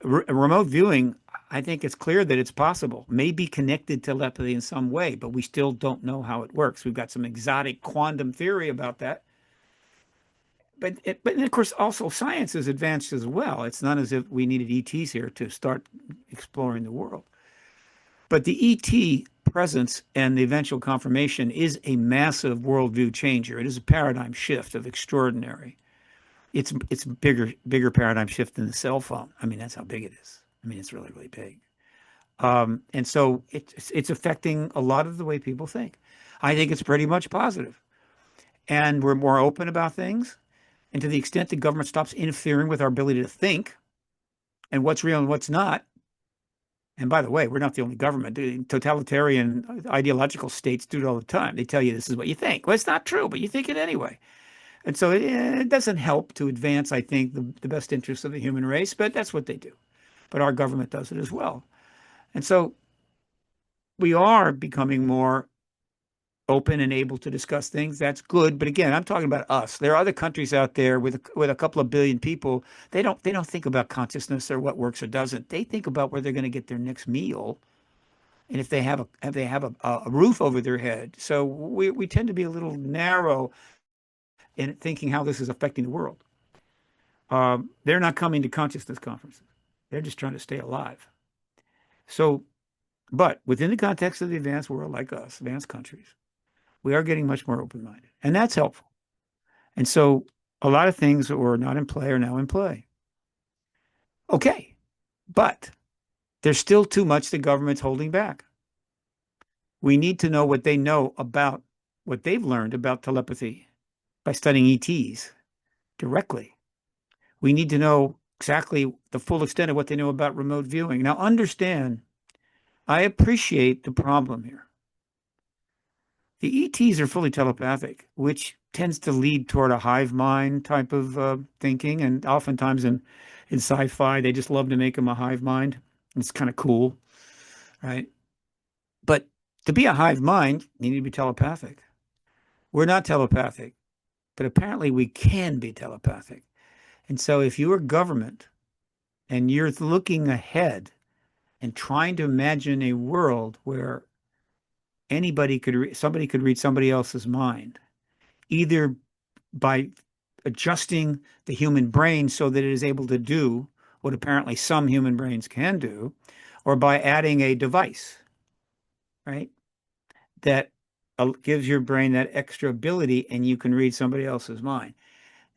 Remote viewing, I think it's clear that it's possible, may be connected to telepathy in some way, but we still don't know how it works. We've got some exotic quantum theory about that. But of course, also science has advanced as well. It's not as if we needed ETs here to start exploring the world. But the ET presence and the eventual confirmation is a massive worldview changer. It is a paradigm shift of extraordinary. It's bigger paradigm shift than the cell phone. I mean, that's how big it is. I mean, it's really, really big. And so it's affecting a lot of the way people think. I think it's pretty much positive. And we're more open about things. And to the extent the government stops interfering with our ability to think and what's real and what's not. And by the way, we're not the only government. The totalitarian ideological states do it all the time. They tell you this is what you think. Well, it's not true, but you think it anyway. And so it doesn't help to advance, I think, the best interests of the human race, but that's what they do. But our government does it as well. And so we are becoming more open and able to discuss things. That's good. But again, I'm talking about us. There are other countries out there with a couple of billion people. They don't think about consciousness or what works or doesn't. They think about where they're going to get their next meal and if they have a roof over their head. So we tend to be a little narrow in thinking how this is affecting the world. They're not coming to consciousness conferences. They're just trying to stay alive. So, but within the context of the advanced world, like us, advanced countries, we are getting much more open-minded, and that's helpful. And so a lot of things that were not in play are now in play. Okay, but there's still too much the government's holding back. We need to know what they know about what they've learned about telepathy by studying ETs directly. We need to know exactly the full extent of what they know about remote viewing. Now, understand, I appreciate the problem here. The ETs are fully telepathic, which tends to lead toward a hive mind type of thinking. And oftentimes in sci-fi, they just love to make them a hive mind. It's kind of cool, right? But to be a hive mind, you need to be telepathic. We're not telepathic, but apparently we can be telepathic. And so if you're government and you're looking ahead and trying to imagine a world where somebody could read somebody else's mind, either by adjusting the human brain so that it is able to do what apparently some human brains can do, or by adding a device, right, that gives your brain that extra ability and you can read somebody else's mind.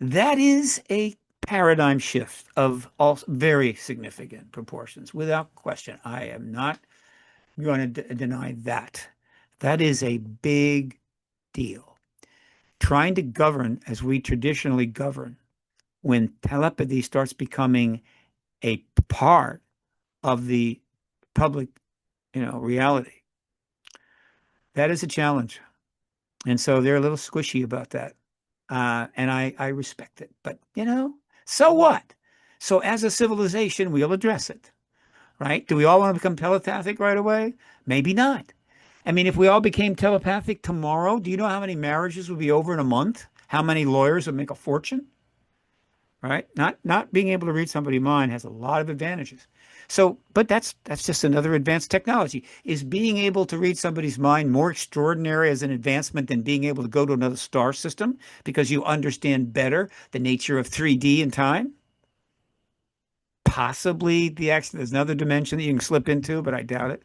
That is a paradigm shift of all very significant proportions, without question. I am not going to deny that. That is a big deal. Trying to govern as we traditionally govern, when telepathy starts becoming a part of the public, reality, that is a challenge. And so they're a little squishy about that. And I respect it. But, so what? So as a civilization, we'll address it, right? Do we all want to become telepathic right away? Maybe not. I mean, if we all became telepathic tomorrow, do you know how many marriages would be over in a month? How many lawyers would make a fortune? Right? Not being able to read somebody's mind has a lot of advantages. So, but that's just another advanced technology. Is being able to read somebody's mind more extraordinary as an advancement than being able to go to another star system because you understand better the nature of 3D and time? Possibly there's another dimension that you can slip into, but I doubt it.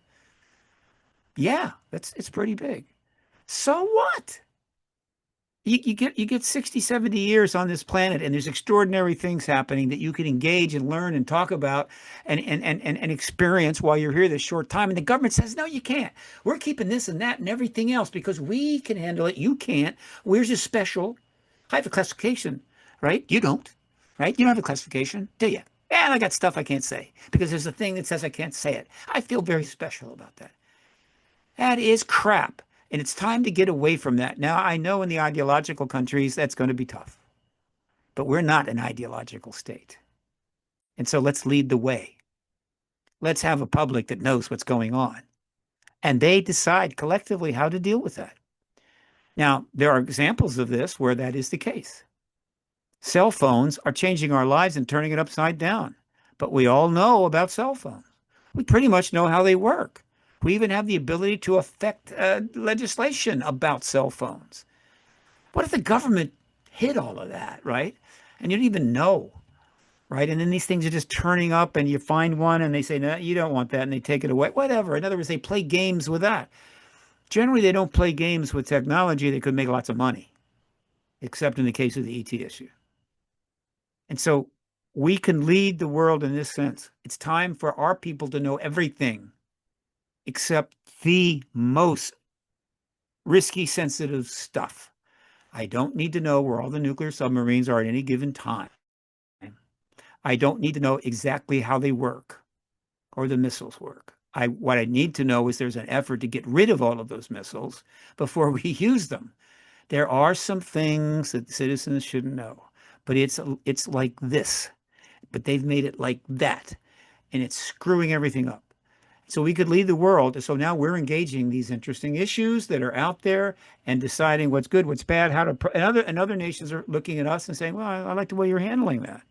Yeah, it's pretty big. So what? You get 60, 70 years on this planet, and there's extraordinary things happening that you can engage and learn and talk about and experience while you're here this short time. And the government says, no, you can't. We're keeping this and that and everything else because we can handle it. You can't. We're just special. I have a classification, right? You don't, right? You don't have a classification, do you? Yeah, I got stuff I can't say because there's a thing that says I can't say it. I feel very special about that. That is crap. And it's time to get away from that. Now, I know in the ideological countries that's going to be tough, but we're not an ideological state. And so let's lead the way. Let's have a public that knows what's going on. And they decide collectively how to deal with that. Now, there are examples of this where that is the case. Cell phones are changing our lives and turning it upside down. But we all know about cell phones. We pretty much know how they work. We even have the ability to affect legislation about cell phones. What if the government hid all of that, right? And you don't even know, right? And then these things are just turning up and you find one and they say, no, you don't want that. And they take it away, whatever. In other words, they play games with that. Generally, they don't play games with technology that could make lots of money, except in the case of the ET issue. And so we can lead the world in this sense. It's time for our people to know everything except the most risky, sensitive stuff. I don't need to know where all the nuclear submarines are at any given time. I don't need to know exactly how they work or the missiles work. What I need to know is there's an effort to get rid of all of those missiles before we use them. There are some things that citizens shouldn't know, but it's like this, but they've made it like that, and it's screwing everything up. So we could lead the world. So now we're engaging these interesting issues that are out there and deciding what's good, what's bad, how to. And other nations are looking at us and saying, "Well, I like the way you're handling that."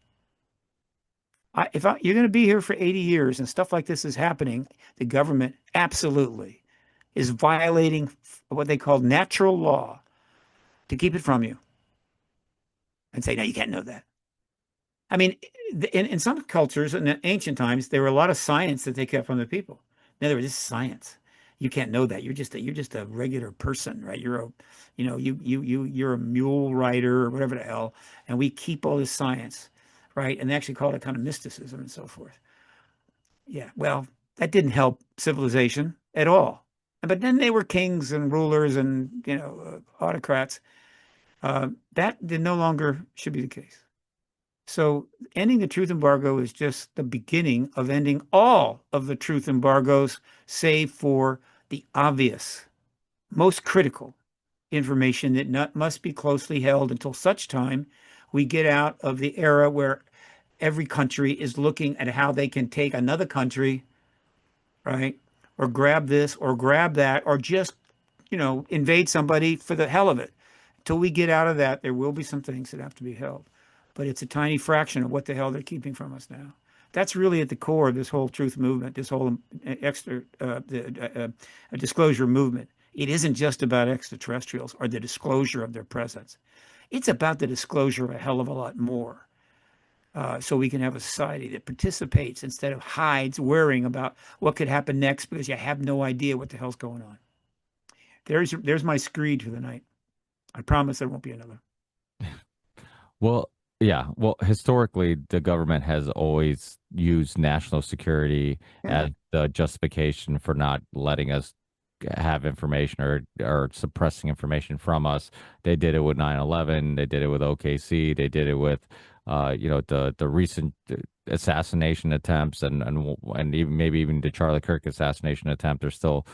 You're going to be here for 80 years and stuff like this is happening, the government absolutely is violating what they call natural law to keep it from you and say, "No, you can't know that." I mean, in some cultures in the ancient times, there were a lot of science that they kept from the people. In other words, this is science. You can't know that. You're just a regular person, right? You're a mule rider or whatever the hell, and we keep all this science, right? And they actually call it kind of mysticism and so forth. Yeah, well, that didn't help civilization at all. But then they were kings and rulers and autocrats. That no longer should be the case. So ending the truth embargo is just the beginning of ending all of the truth embargoes, save for the obvious, most critical information that must be closely held until such time we get out of the era where every country is looking at how they can take another country, right? Or grab this or grab that or just, invade somebody for the hell of it. Until we get out of that, there will be some things that have to be held. But it's a tiny fraction of what the hell they're keeping from us now. That's really at the core of this whole truth movement, this whole disclosure movement. It isn't just about extraterrestrials or the disclosure of their presence. It's about the disclosure of a hell of a lot more. So we can have a society that participates instead of hides, worrying about what could happen next because you have no idea what the hell's going on. There's my screed for the night. I promise there won't be another. Well, yeah. Well, historically, the government has always used national security Yeah. as the justification for not letting us have information or suppressing information from us. They did it with 9/11. They did it with OKC. They did it with, the recent assassination attempts and even maybe even the Charlie Kirk assassination attempt. There's still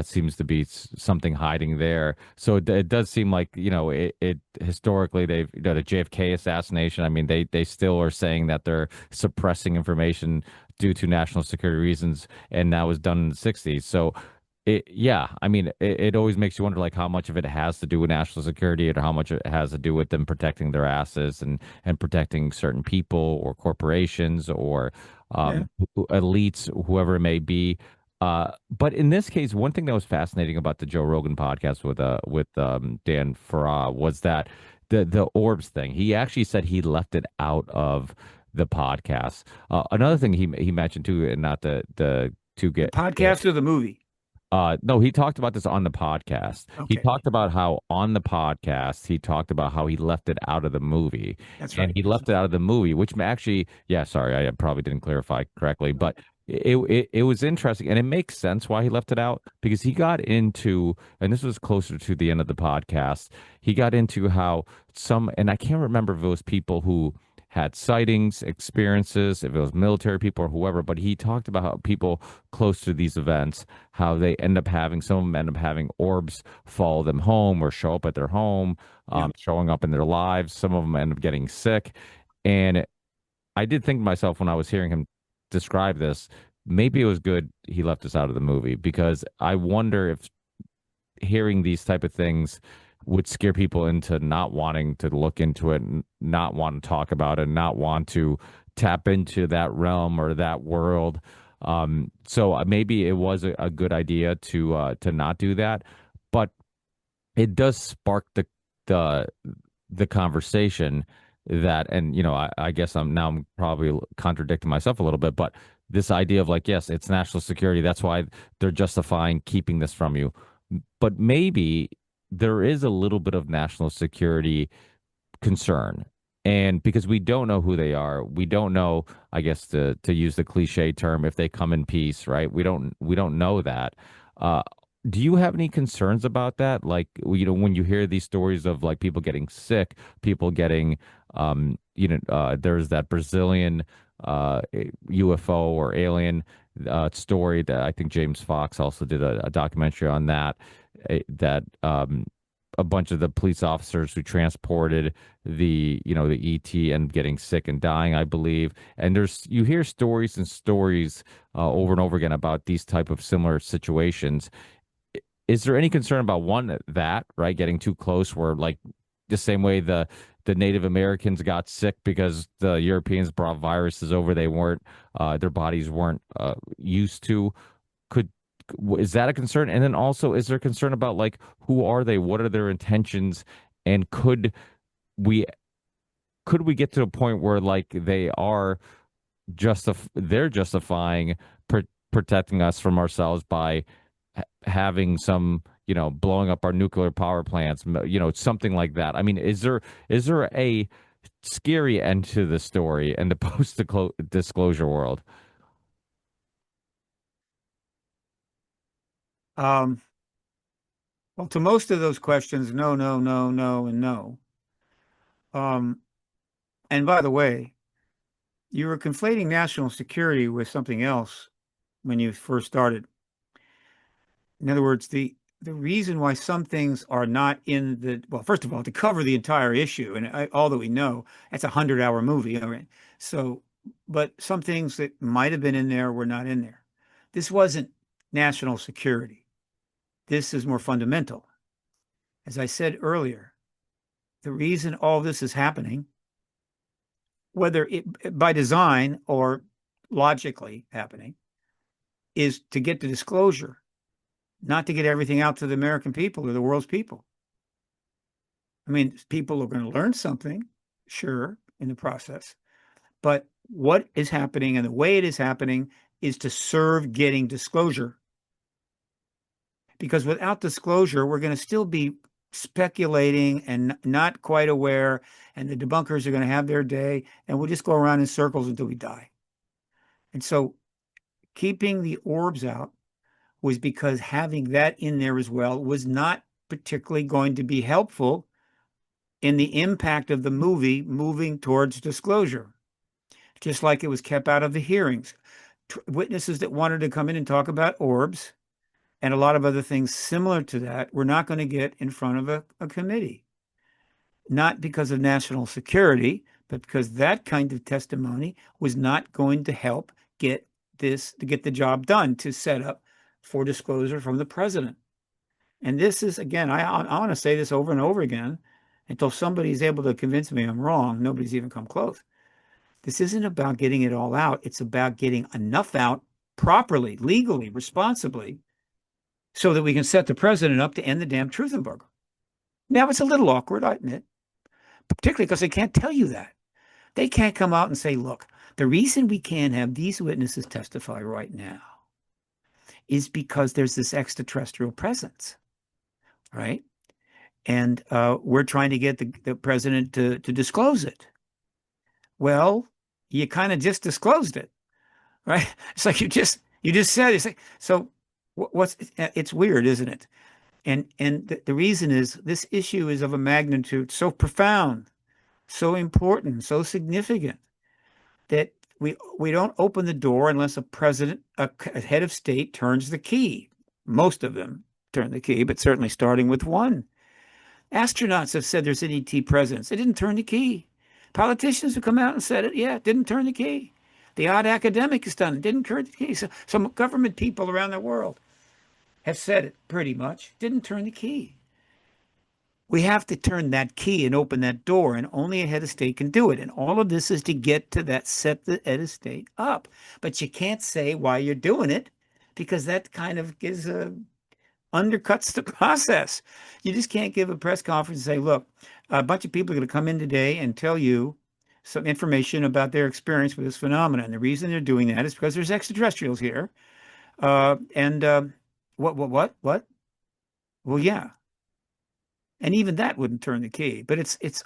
seems to be something hiding there. So it does seem like it historically they've the JFK assassination. I mean they still are saying that they're suppressing information due to national security reasons, and that was done in the 60s. So I mean, it always makes you wonder, like, how much of it has to do with national security or how much it has to do with them protecting their asses and protecting certain people or corporations or Yeah. elites, whoever it may be. But in this case, one thing that was fascinating about the Joe Rogan podcast with Dan Farah was that the orbs thing. He actually said he left it out of the podcast. Another thing he mentioned too, and not to The get podcast or the movie? No, he talked about this on the podcast. He Okay, talked about how on the podcast he talked about how he left it out of the movie, that's and right. he left it out of the movie, which actually, yeah, sorry, I probably didn't clarify correctly, but it was interesting, and it makes sense why he left it out because he got into, and this was closer to the end of the podcast, he got into how some, and I can't remember if it was people who had sightings, experiences, if it was military people or whoever, but he talked about how people close to these events how they end up having some of them end up having orbs follow them home or show up at their home, Yeah. showing up in their lives. Some of them end up getting sick. And I did think to myself when I was hearing him describe this, maybe it was good he left us out of the movie because I wonder if hearing these type of things would scare people into not wanting to look into it, and not want to talk about it, not want to tap into that realm or that world. So maybe it was a good idea to not do that, but it does spark the the conversation that, and I guess I'm probably contradicting myself a little bit, but this idea of like, yes, it's national security. That's why they're justifying keeping this from you. But maybe there is a little bit of national security concern. And because we don't know who they are, we don't know, I guess to use the cliche term, if they come in peace, right? We don't know that. Uh, do you have any concerns about that? Like, when you hear these stories of like people getting sick, people getting, there's that Brazilian UFO or alien story that I think James Fox also did a documentary on that, that a bunch of the police officers who transported the ET and getting sick and dying, I believe. And you hear stories and stories over and over again about these type of similar situations. Is there any concern about one that right getting too close, where like the same way the Native Americans got sick because the Europeans brought viruses over they weren't their bodies weren't used to? Could Is that a concern? And then also, is there concern about like who are they? What are their intentions? And we we get to a point where like they're justifying protecting us from ourselves by having some blowing up our nuclear power plants, something like that. I mean, is there a scary end to the story and the post disclosure world? Um, well, to most of those questions, no, no, no, no, and no. Um, and by the way, you were conflating national security with something else when you first started. In other words, the reason why some things are not in the, well, first of all, to cover the entire issue, and all that we know, that's a 100-hour movie. All right. So, but some things that might have been in there were not in there. This wasn't national security. This is more fundamental. As I said earlier, the reason all this is happening, whether it by design or logically happening, is to get the disclosure, not to get everything out to the American people or the world's people. I mean, people are going to learn something, sure, in the process, but what is happening and the way it is happening is to serve getting disclosure. Because without disclosure, we're going to still be speculating and not quite aware, and the debunkers are going to have their day, and we'll just go around in circles until we die. And so keeping the orbs out was because having that in there as well was not particularly going to be helpful in the impact of the movie moving towards disclosure, just like it was kept out of the hearings. Witnesses that wanted to come in and talk about orbs and a lot of other things similar to that were not going to get in front of a committee, not because of national security, but because that kind of testimony was not going to help get to get the job done to set up for disclosure from the president. And this is, again, I want to say this over and over again until somebody's able to convince me I'm wrong. Nobody's even come close. This isn't about getting it all out. It's about getting enough out properly, legally, responsibly, so that we can set the president up to end the damn truth embargo. Now, it's a little awkward, I admit, particularly because they can't tell you that. They can't come out and say, look, the reason we can't have these witnesses testify right now is because there's this extraterrestrial presence, right? And we're trying to get the president to disclose it. Well, you kind of just disclosed it, right? It's like you just said it's like, so what's it's weird, isn't it? And the reason is this issue is of a magnitude so profound, so important, so significant that we don't open the door unless a president, a head of state turns the key. Most of them turn the key, but certainly starting with one. Astronauts have said there's an ET presence. They didn't turn the key. Politicians have come out and said it. Yeah, didn't turn the key. The odd academic has done it. Didn't turn the key. So some government people around the world have said it pretty much. Didn't turn the key. We have to turn that key and open that door, and only a head of state can do it. And all of this is to get to that, set the head of state up. But you can't say why you're doing it because that kind of gives undercuts the process. You just can't give a press conference and say, look, a bunch of people are going to come in today and tell you some information about their experience with this phenomenon. The reason they're doing that is because there's extraterrestrials here. And what? Well, yeah. And even that wouldn't turn the key, but it's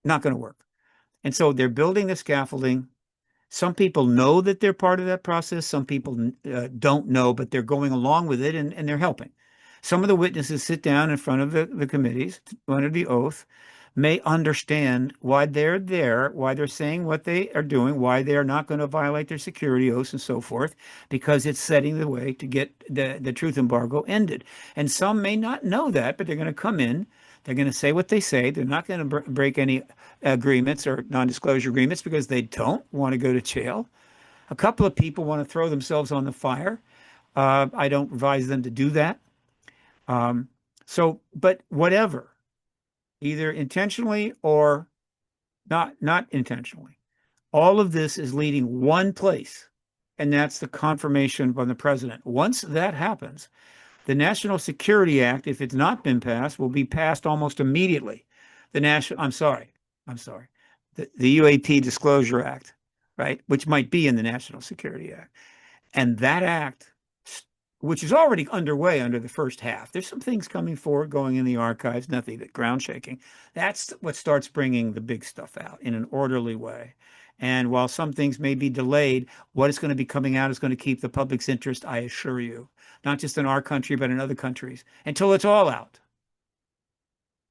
not going to work. And so they're building the scaffolding. Some people know that they're part of that process. Some people don't know, but they're going along with it and they're helping. Some of the witnesses sit down in front of the committees under the oath, may understand why they're there, why they're saying what they are doing, why they are not going to violate their security oaths and so forth, because it's setting the way to get the truth embargo ended. And some may not know that, but they're going to come in. They're going to say what they say. They're not going to break any agreements or non-disclosure agreements because they don't want to go to jail. A couple of people want to throw themselves on the fire. I don't advise them to do that. But whatever, either intentionally or not intentionally, all of this is leading one place, and that's the confirmation from the president. Once that happens, the National Security Act, if it's not been passed, will be passed almost immediately. I'm sorry. The UAP Disclosure Act, right, which might be in the National Security Act. And that act, which is already underway under the first half, there's some things coming forward, going in the archives, nothing that ground shaking. That's what starts bringing the big stuff out in an orderly way. And while some things may be delayed, what is going to be coming out is going to keep the public's interest, I assure you, not just in our country, but in other countries, until it's all out.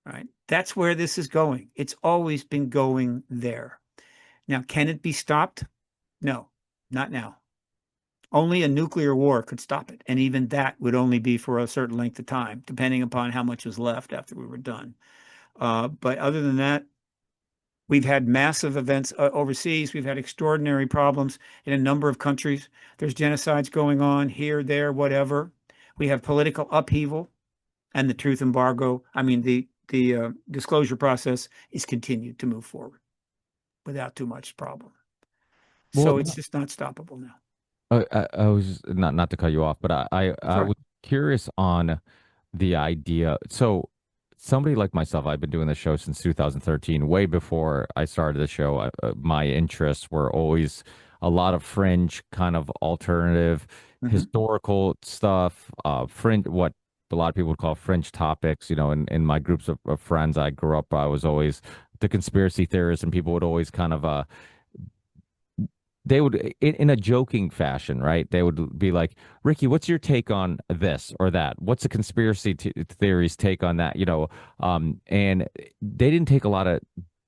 Right? That's where this is going. It's always been going there. Now, can it be stopped? No, not now. Only a nuclear war could stop it. And even that would only be for a certain length of time, depending upon how much was left after we were done. But other than that, we've had massive events overseas. We've had extraordinary problems in a number of countries. There's genocides going on here, there, whatever. We have political upheaval, and the truth embargo. I mean, the disclosure process is continued to move forward without too much problem. So it's just not stoppable now. I was not to cut you off, but I was curious on the idea. So somebody like myself, I've been doing the show since 2013, way before I started the show. My interests were always a lot of fringe, kind of alternative, historical stuff, fringe, what a lot of people would call fringe topics. You know, in my groups of friends I grew up, I was always the conspiracy theorists, and people would always kind of they would, in a joking fashion, right? They would be like, Ricky, what's your take on this or that? What's the conspiracy theories take on that? You know, and they didn't take a lot of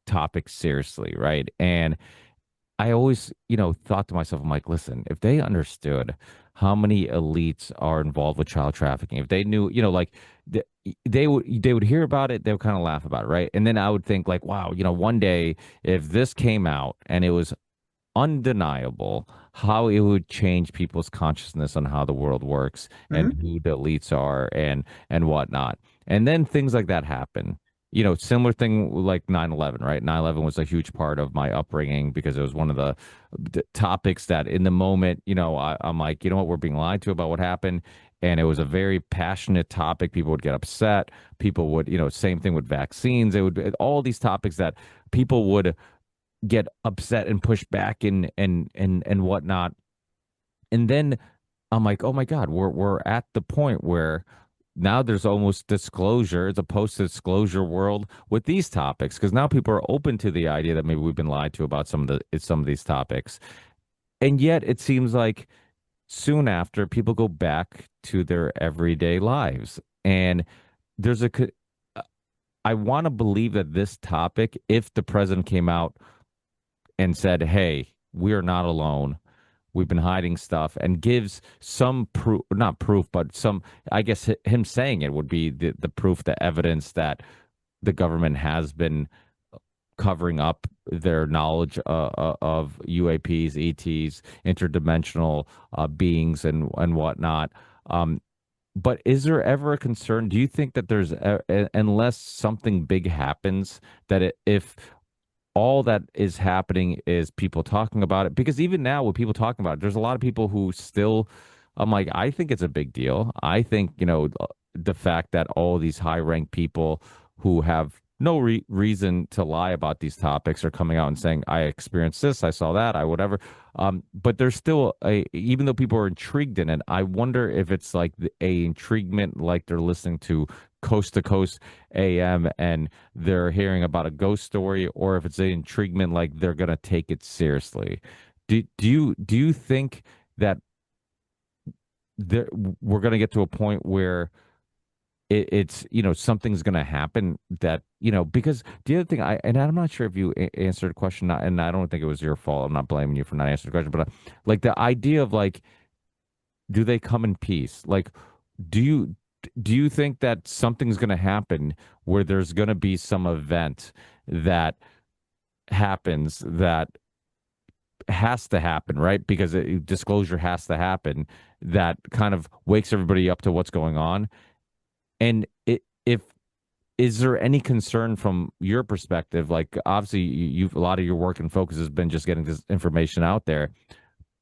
topics seriously, right? And I always, thought to myself, I'm like, listen, if they understood how many elites are involved with child trafficking, if they knew, like they would hear about it, they would kind of laugh about it, right? And then I would think like, wow, one day if this came out and it was undeniable, how it would change people's consciousness on how the world works and who the elites are and whatnot. And then things like that happen. Similar thing like 9/11, right? 9/11 was a huge part of my upbringing because it was one of the topics that in the moment, I'm like, you know what, we're being lied to about what happened. And it was a very passionate topic. People would get upset. People would, same thing with vaccines. It would be all these topics that people would get upset and push back and whatnot. And then I'm like, oh my God, we're at the point where now there's almost disclosure. It's a post-disclosure world with these topics because now people are open to the idea that maybe we've been lied to about some of these topics. And yet it seems like soon after people go back to their everyday lives. And there's I want to believe that this topic, if the president came out and said, "Hey, we are not alone. We've been hiding stuff," and gives some proof, not proof, but some, I guess him saying it would be the proof, the evidence that the government has been covering up their knowledge of UAPs, ETs, interdimensional beings, and whatnot. Um, but is there ever a concern? Do you think that unless something big happens, that if all that is happening is people talking about it, because even now with people talking about it, there's a lot of people who still, I'm like, I think it's a big deal. I think, the fact that all these high ranked people who have no reason to lie about these topics are coming out and saying, I experienced this, I saw that, I whatever. But there's still even though people are intrigued in it, I wonder if it's like a intriguement, like they're listening to Coast AM and they're hearing about a ghost story, or if it's an intriguement like they're gonna take it seriously. Do you think that there we're gonna get to a point where it's something's gonna happen that because the other thing and I'm not sure if you answered the question, and I don't think it was your fault. I'm not blaming you for not answering the question, but like the idea of like, do they come in peace? Like, do you do you think that something's going to happen where there's going to be some event that happens that has to happen, right? Because disclosure has to happen, that kind of wakes everybody up to what's going on. And if is there any concern from your perspective? Like, obviously, you've a lot of your work and focus has been just getting this information out there.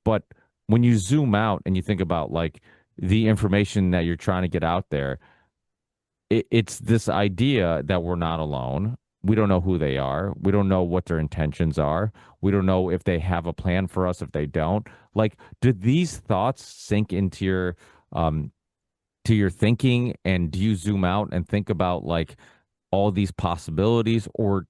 But when you zoom out and you think about like the information that you're trying to get out there, it's this idea that we're not alone. We don't know who they are. We don't know what their intentions are. We don't know if they have a plan for us, if they don't. Like, do these thoughts sink into your thinking? And do you zoom out and think about like all these possibilities, or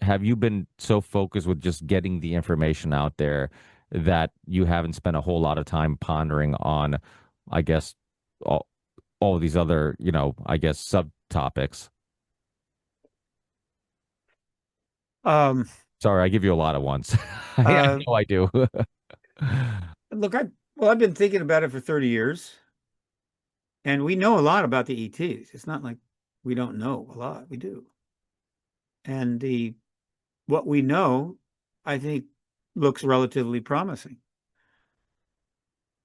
have you been so focused with just getting the information out there that you haven't spent a whole lot of time pondering on, I guess, all, all these other, I guess, subtopics? Um, Sorry, I give you a lot of ones. I uh, know I do. Look, I've been thinking about it for 30 years, and we know a lot about the ETs. It's not like we don't know a lot. We do. And the what we know, I think, looks relatively promising.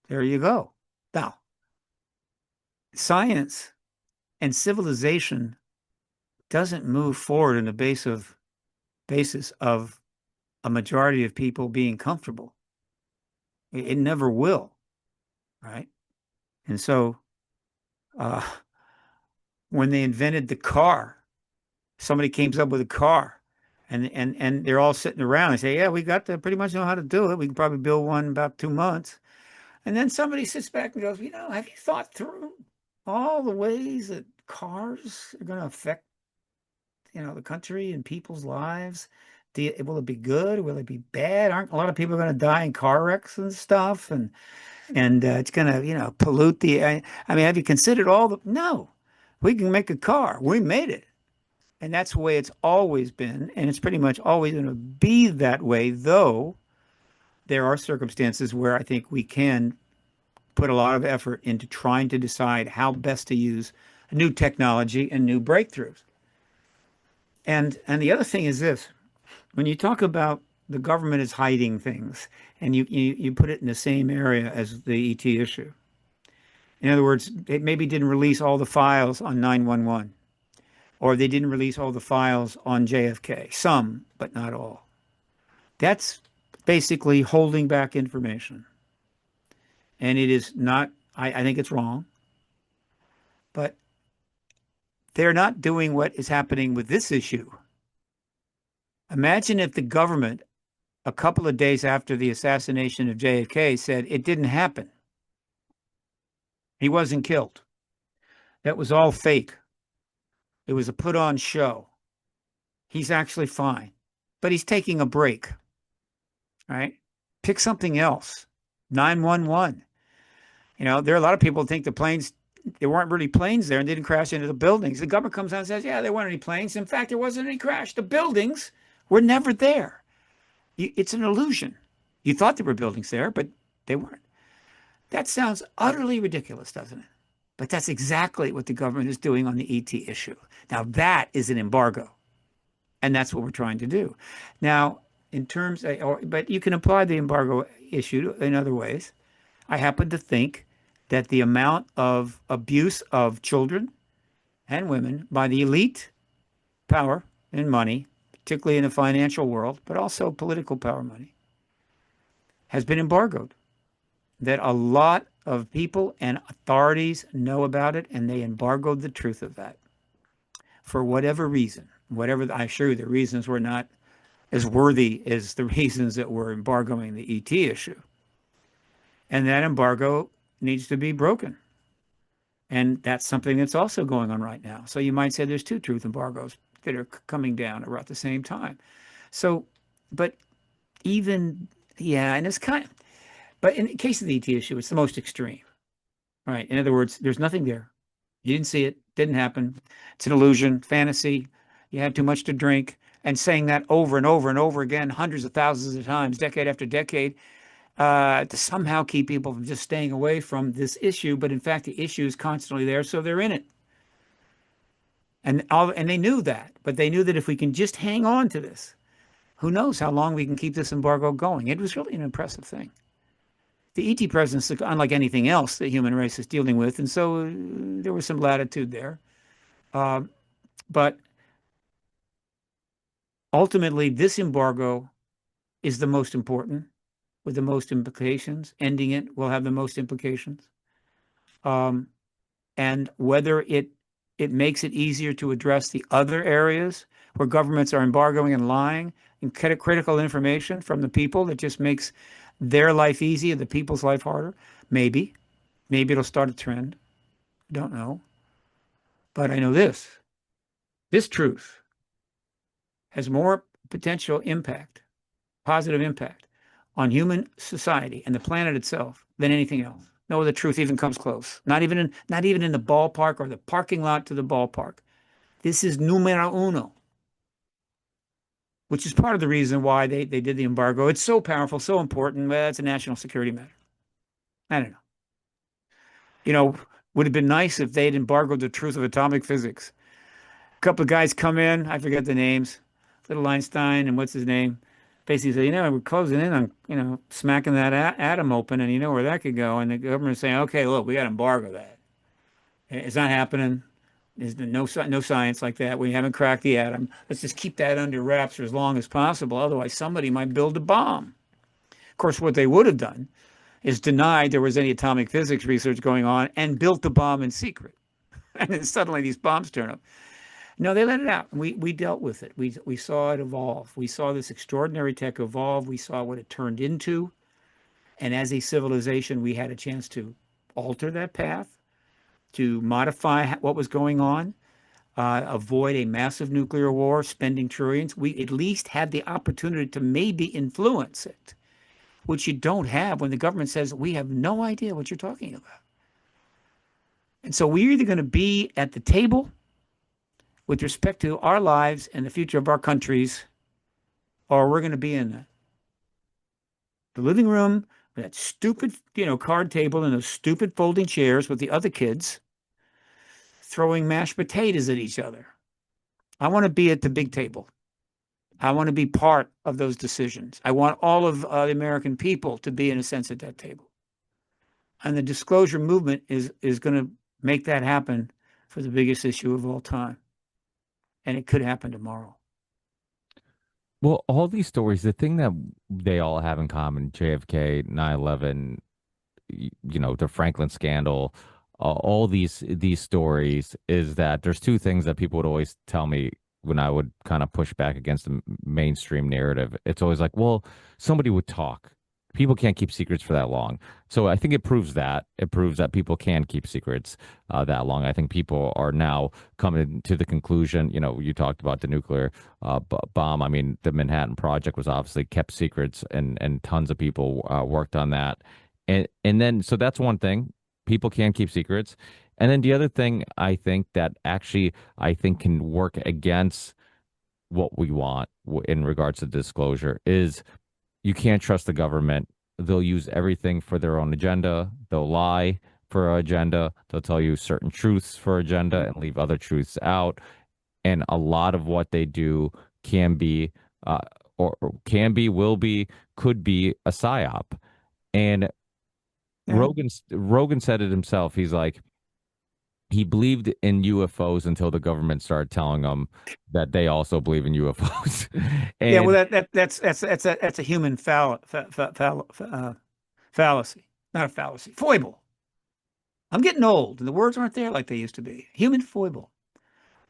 There you go. Now, science and civilization doesn't move forward on the basis of a majority of people being comfortable. It never will, right? And so, uh, when they invented the car, somebody came up with a car, and they're all sitting around and say, "Yeah, we got to pretty much know how to do it. We can probably build one in about 2 months." And then somebody sits back and goes, "Have you thought through all the ways that cars are going to affect, the country and people's lives? Will it be good? Will it be bad? Aren't a lot of people going to die in car wrecks and stuff? And it's going to, pollute I mean, have you considered all the, no, we can make a car. We made it. And that's the way it's always been. And it's pretty much always going to be that way, though there are circumstances where I think we can put a lot of effort into trying to decide how best to use new technology and new breakthroughs. And the other thing is this, when you talk about the government is hiding things and you put it in the same area as the ET issue. In other words, they maybe didn't release all the files on 911, or they didn't release all the files on JFK, some, but not all. That's basically holding back information. And it is not, I think it's wrong, but they're not doing what is happening with this issue. Imagine if the government, a couple of days after the assassination of JFK, said it didn't happen. He wasn't killed. That was all fake. It was a put on show. He's actually fine, but he's taking a break, right? Pick something else. 911. There are a lot of people who think the planes, there weren't really planes there and didn't crash into the buildings. The government comes out and says, yeah, there weren't any planes. In fact, there wasn't any crash. The buildings were never there. It's an illusion. You thought there were buildings there, but they weren't. That sounds utterly ridiculous, doesn't it? But that's exactly what the government is doing on the ET issue. Now, that is an embargo. And that's what we're trying to do. Now, but you can apply the embargo issue in other ways. I happen to think that the amount of abuse of children and women by the elite power and money, particularly in the financial world, but also political power money, has been embargoed. That a lot of people and authorities know about it, and they embargoed the truth of that for whatever reason. Whatever, I assure you, the reasons were not as worthy as the reasons that were embargoing the ET issue. And that embargo needs to be broken. And that's something that's also going on right now. So you might say there's two truth embargoes that are coming down around the same time. So, but even, yeah, and it's kind of, but in the case of the ET issue, it's the most extreme, right? In other words, there's nothing there. You didn't see it, didn't happen. It's an illusion, fantasy. You had too much to drink. And saying that over and over and over again, hundreds of thousands of times, decade after decade, to somehow keep people from just staying away from this issue. But in fact, the issue is constantly there, so they're in it. And they knew that, but they knew that if we can just hang on to this, who knows how long we can keep this embargo going. It was really an impressive thing. The ET presence is unlike anything else the human race is dealing with, and so there was some latitude there. But ultimately, this embargo is the most important, with the most implications. Ending it will have the most implications. And whether it makes it easier to address the other areas where governments are embargoing and lying and critical information from the people that just makes their life easy and the people's life harder. Maybe it'll start a trend. I don't know. But I know this truth has more potential impact, positive impact on human society and the planet itself than anything else. No other truth even comes close. Not even in the ballpark or the parking lot to the ballpark. This is numero uno, which is part of the reason why they did the embargo. It's so powerful, so important. Well, it's a national security matter. I don't know. Would have been nice if they'd embargoed the truth of atomic physics. A couple of guys come in, I forget the names, little Einstein and what's his name, basically say, we're closing in on, smacking that atom open, and you know where that could go. And the government's saying, okay, look, we got to embargo that. It's not happening. There's no science like that. We haven't cracked the atom. Let's just keep that under wraps for as long as possible. Otherwise, somebody might build a bomb. Of course, what they would have done is denied there was any atomic physics research going on and built the bomb in secret. And then suddenly these bombs turn up. No, they let it out. We dealt with it. We saw it evolve. We saw this extraordinary tech evolve. We saw what it turned into. And as a civilization, we had a chance to alter that path, to modify what was going on, avoid a massive nuclear war, spending trillions. We at least had the opportunity to maybe influence it, which you don't have when the government says, we have no idea what you're talking about. And so we're either going to be at the table with respect to our lives and the future of our countries, or we're going to be in the living room with that stupid, card table and those stupid folding chairs with the other kids throwing mashed potatoes at each other. I want to be at the big table. I want to be part of those decisions. I want all of the American people to be, in a sense, at that table. And the disclosure movement is going to make that happen for the biggest issue of all time. And it could happen tomorrow. Well, all these stories, the thing that they all have in common, JFK, 9/11, the Franklin scandal, all these stories, is that there's two things that people would always tell me when I would kind of push back against the mainstream narrative. It's always like, well, somebody would talk. people can't keep secrets for that long. So I think it proves that. It proves that people can keep secrets that long. I think people are now coming to the conclusion, you know, you talked about the nuclear bomb. I mean, the Manhattan Project was obviously kept secrets, and tons of people worked on that. And then, so that's one thing. People can keep secrets. And then the other thing I think that actually I think can work against what we want in regards to disclosure is you can't trust the government. They'll use everything for their own agenda. They'll lie for an agenda. They'll tell you certain truths for agenda and leave other truths out. And a lot of what they do can be, or can be, will be, could be a psyop. And Yeah. Rogan said it himself. He's like, he believed in UFOs until the government started telling him that they also believe in UFOs. Yeah, And well, that's a human fallacy, not a fallacy, foible. I'm getting old, and the words aren't there like they used to be. Human foible.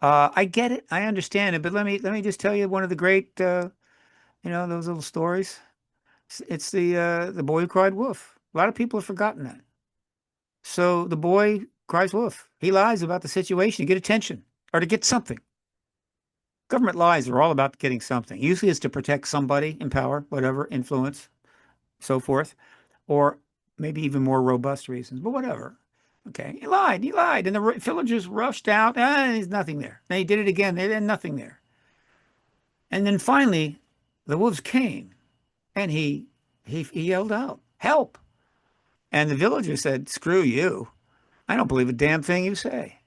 I get it, I understand it, but let me just tell you one of the great, those little stories. It's the boy who cried wolf. A lot of people have forgotten that. So the boy cries wolf. He lies about the situation to get attention or to get something. Government lies are all about getting something. Usually it's to protect somebody in power, whatever, influence, so forth, or maybe even more robust reasons, but whatever. Okay, he lied, and the villagers rushed out. Ah, there's nothing there. Then he did it again. There's nothing there. And then finally, the wolves came, and he yelled out, "Help!" And the villager said, "Screw you. I don't believe a damn thing you say."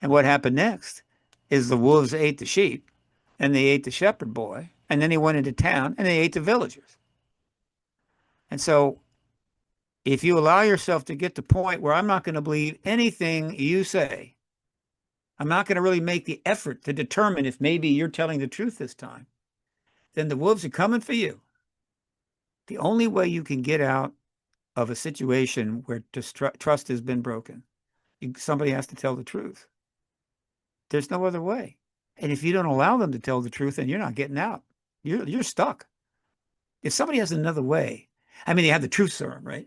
And what happened next is the wolves ate the sheep, and they ate the shepherd boy, and then he went into town, and they ate the villagers. And so if you allow yourself to get to the point where I'm not going to believe anything you say, I'm not going to really make the effort to determine if maybe you're telling the truth this time, then the wolves are coming for you. The only way you can get out of a situation where trust has been broken, somebody has to tell the truth. There's no other way. And if you don't allow them to tell the truth, then you're not getting out. You're stuck. If somebody has another way, I mean, they have the truth serum, right?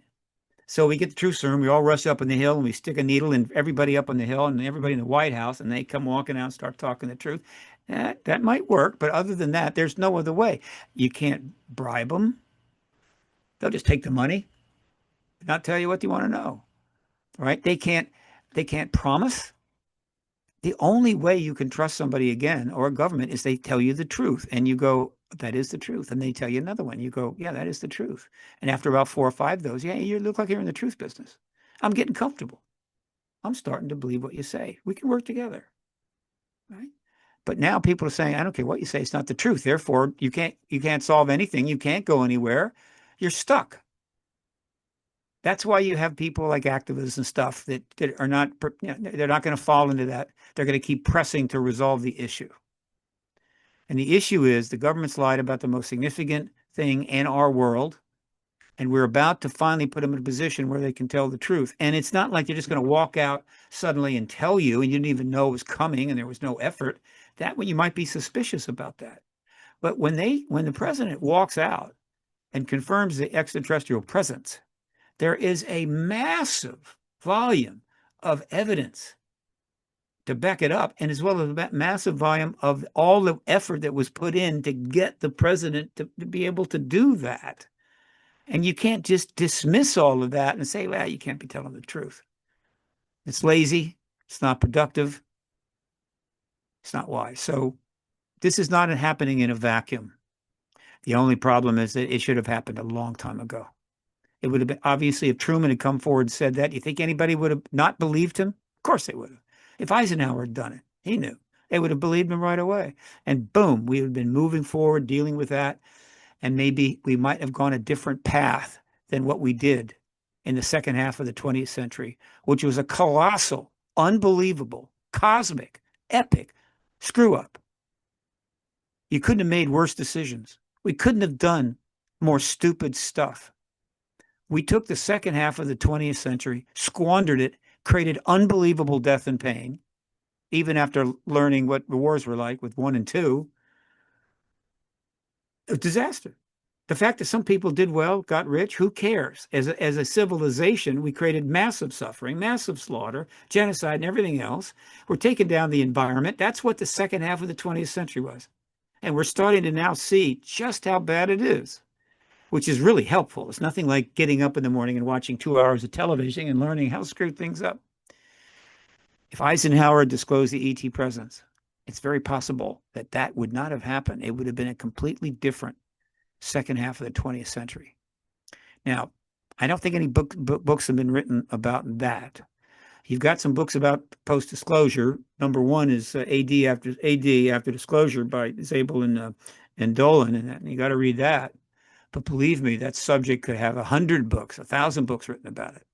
So we get the truth serum. We all rush up on the hill and we stick a needle in everybody up on the hill and everybody in the White House, and they come walking out and start talking the truth. That might work, but other than that, there's no other way. You can't bribe them. They'll just take the money, not tell you what you want to know, right? They can't promise. The only way you can trust somebody again or a government is they tell you the truth, and you go, that is the truth. And they tell you another one. You go, yeah, that is the truth. And after about 4 or 5 of those, yeah, you look like you're in the truth business. I'm getting comfortable. I'm starting to believe what you say. We can work together. Right. But now people are saying, I don't care what you say, it's not the truth. Therefore, you can't solve anything. You can't go anywhere. You're stuck. That's why you have people like activists and stuff that are not, they're not going to fall into that. They're going to keep pressing to resolve the issue. And the issue is the government's lied about the most significant thing in our world. And we're about to finally put them in a position where they can tell the truth. And it's not like they're just going to walk out suddenly and tell you, and you didn't even know it was coming and there was no effort. That way you might be suspicious about that. But when the president walks out and confirms the extraterrestrial presence, there is a massive volume of evidence to back it up, and as well as a massive volume of all the effort that was put in to get the president to be able to do that. And you can't just dismiss all of that and say, well, you can't be telling the truth. It's lazy. It's not productive. It's not wise. So this is not happening in a vacuum. The only problem is that it should have happened a long time ago. It would have been obviously if Truman had come forward and said that, you think anybody would have not believed him? Of course they would have. If Eisenhower had done it, he knew. They would have believed him right away. And boom, we would have been moving forward, dealing with that. And maybe we might have gone a different path than what we did in the second half of the 20th century, which was a colossal, unbelievable, cosmic, epic screw up. You couldn't have made worse decisions. We couldn't have done more stupid stuff. We took the second half of the 20th century, squandered it, created unbelievable death and pain, even after learning what the wars were like with 1 and 2. A disaster. The fact that some people did well, got rich, who cares? As a civilization, we created massive suffering, massive slaughter, genocide, and everything else. We're taking down the environment. That's what the second half of the 20th century was. And we're starting to now see just how bad it is, which is really helpful. It's nothing like getting up in the morning and watching 2 hours of television and learning how to screw things up. If Eisenhower disclosed the ET presence, it's very possible that that would not have happened. It would have been a completely different second half of the 20th century. Now, I don't think any books have been written about that. You've got some books about post-disclosure. Number one is AD after disclosure by Zabel and Dolan, and you got to read that. But believe me, that subject could have 100 books, 1,000 books written about it.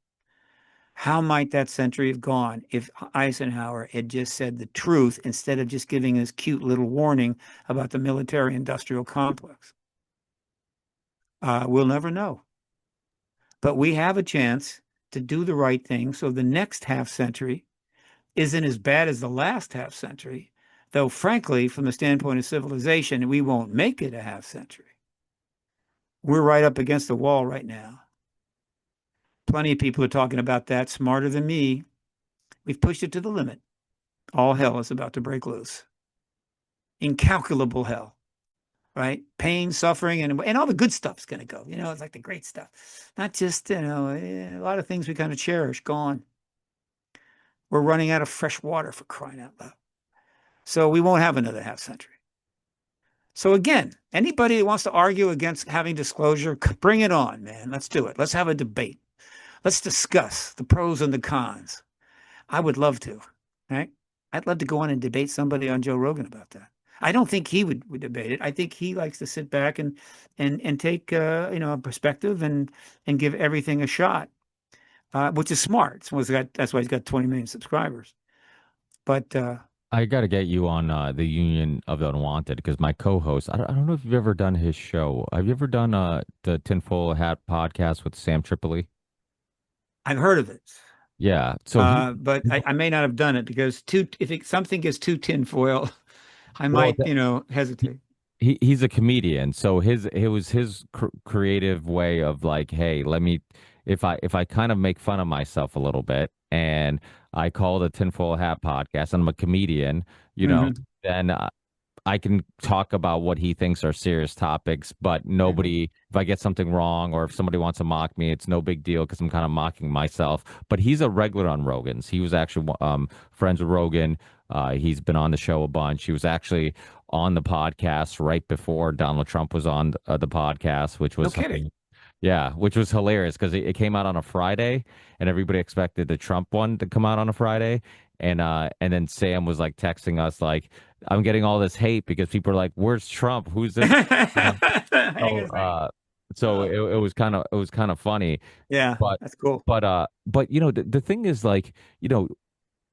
How might that century have gone if Eisenhower had just said the truth instead of just giving this cute little warning about the military-industrial complex? We'll never know. But we have a chance to do the right thing so the next half century isn't as bad as the last half century, though frankly, from the standpoint of civilization, we won't make it a half century. We're right up against the wall right now. Plenty of people are talking about that, smarter than me. We've pushed it to the limit. All hell is about to break loose. Incalculable hell, right? Pain, suffering, and all the good stuff's going to go. You know, it's like the great stuff. Not just, a lot of things we kind of cherish, gone. We're running out of fresh water, for crying out loud. So we won't have another half century. So again, anybody that wants to argue against having disclosure, bring it on, man. Let's do it. Let's have a debate. Let's discuss the pros and the cons. I would love to, right? I'd love to go on and debate somebody on Joe Rogan about that. I don't think he would debate it. I think he likes to sit back and take a perspective and give everything a shot, which is smart. That's why he's got 20 million subscribers. But I got to get you on the Union of the Unwanted because my co-host, I don't know if you've ever done his show. Have you ever done the Tinfoil Hat podcast with Sam Tripoli? I've heard of it. Yeah. So but I may not have done it because if something gets too tinfoil, I well, might, hesitate. he's a comedian, so it was his creative way of like, hey, let me if I kind of make fun of myself a little bit and I call the Tinfoil Hat podcast and I'm a comedian, Mhm. then I can talk about what he thinks are serious topics, but nobody, if I get something wrong or if somebody wants to mock me, it's no big deal because I'm kind of mocking myself. But he's a regular on Rogan's. He was actually friends with Rogan. He's been on the show a bunch. He was actually on the podcast right before Donald Trump was on the podcast, which No was kidding. yeah, which was hilarious because it came out on a Friday and everybody expected the Trump one to come out on a Friday. And then Sam was like texting us like, I'm getting all this hate because people are like, where's Trump? Who's this? You know? Hang on So a second. so Uh, it was kind of funny. yeah, But that's cool. but the thing is like,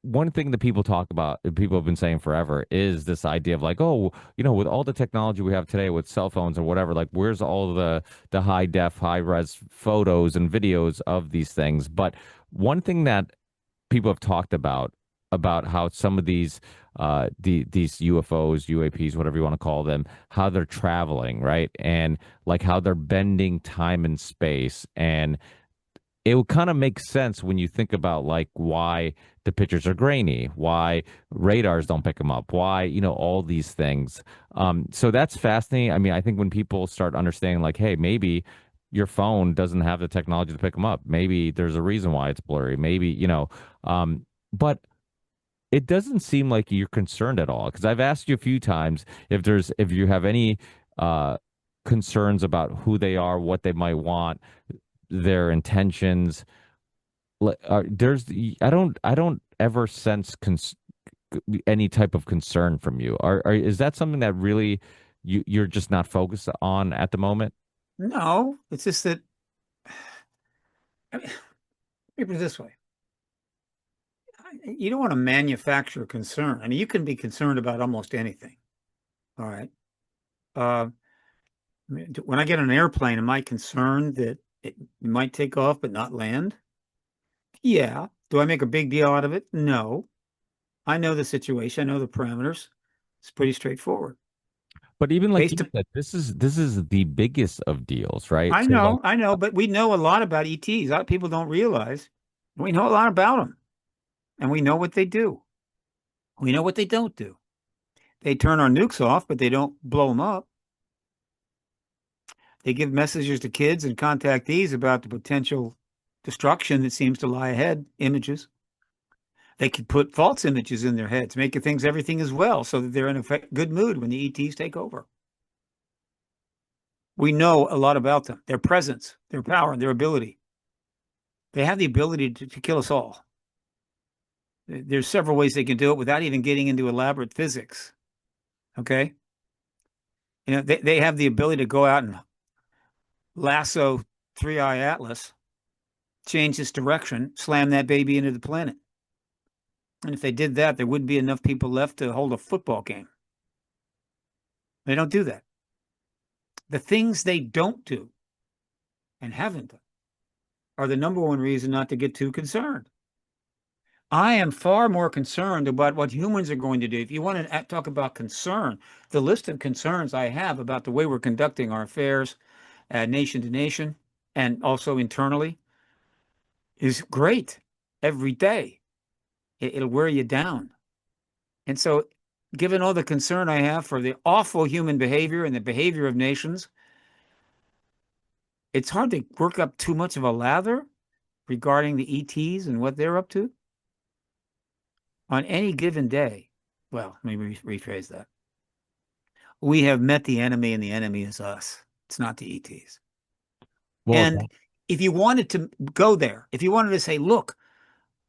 one thing that people talk about, people have been saying forever, is this idea of like, oh, with all the technology we have today with cell phones or whatever, like, where's all the high def, high res photos and videos of these things? But one thing that people have talked about how some of these these UFOs, UAPs, whatever you want to call them, how they're traveling, right? And like how they're bending time and space, and it would kind of make sense when you think about like why the pictures are grainy, why radars don't pick them up, why, all these things. So that's fascinating. I mean, I think when people start understanding like, hey, maybe your phone doesn't have the technology to pick them up. Maybe there's a reason why it's blurry. Maybe, but it doesn't seem like you're concerned at all. Because I've asked you a few times if you have any uh concerns about who they are, what they might want, their intentions. There's I don't ever sense any type of concern from you. Is that something that really you're just not focused on at the moment? No, it's just that, I mean, let me put it this way. You don't want to manufacture concern. I mean, you can be concerned about almost anything. All right. Uh, I mean, when I get on an airplane, am I concerned that it might take off but not land? Yeah. Do I make a big deal out of it? No. I know the situation. I know the parameters. It's pretty straightforward. But even like you based up, said, this is the biggest of deals, right? So like, I know, but we know a lot about ETs. A lot of people don't realize we know a lot about them, and we know what they do. We know what they don't do. They turn our nukes off, but they don't blow them up. They give messages to kids and contactees about the potential destruction that seems to lie ahead, images. They could put false images in their heads, make it think everything is well, so that they're in a good mood when the ETs take over. We know a lot about them, their presence, their power, and their ability. They have the ability to kill us all. There's several ways they can do it without even getting into elaborate physics. Okay. They have the ability to go out and lasso Three Eye Atlas, change its direction, slam that baby into the planet. And if they did that, there wouldn't be enough people left to hold a football game. They don't do that. The things they don't do and haven't done are the number one reason not to get too concerned. I am far more concerned about what humans are going to do. If you want to talk about concern, the list of concerns I have about the way we're conducting our affairs, nation to nation, and also internally is great every day. It'll wear you down. And so, given all the concern I have for the awful human behavior and the behavior of nations, it's hard to work up too much of a lather regarding the ETs and what they're up to. On any given day, well, let me rephrase that. We have met the enemy, and the enemy is us. It's not the ETs. well, And if you wanted to go there, if you wanted to say, look,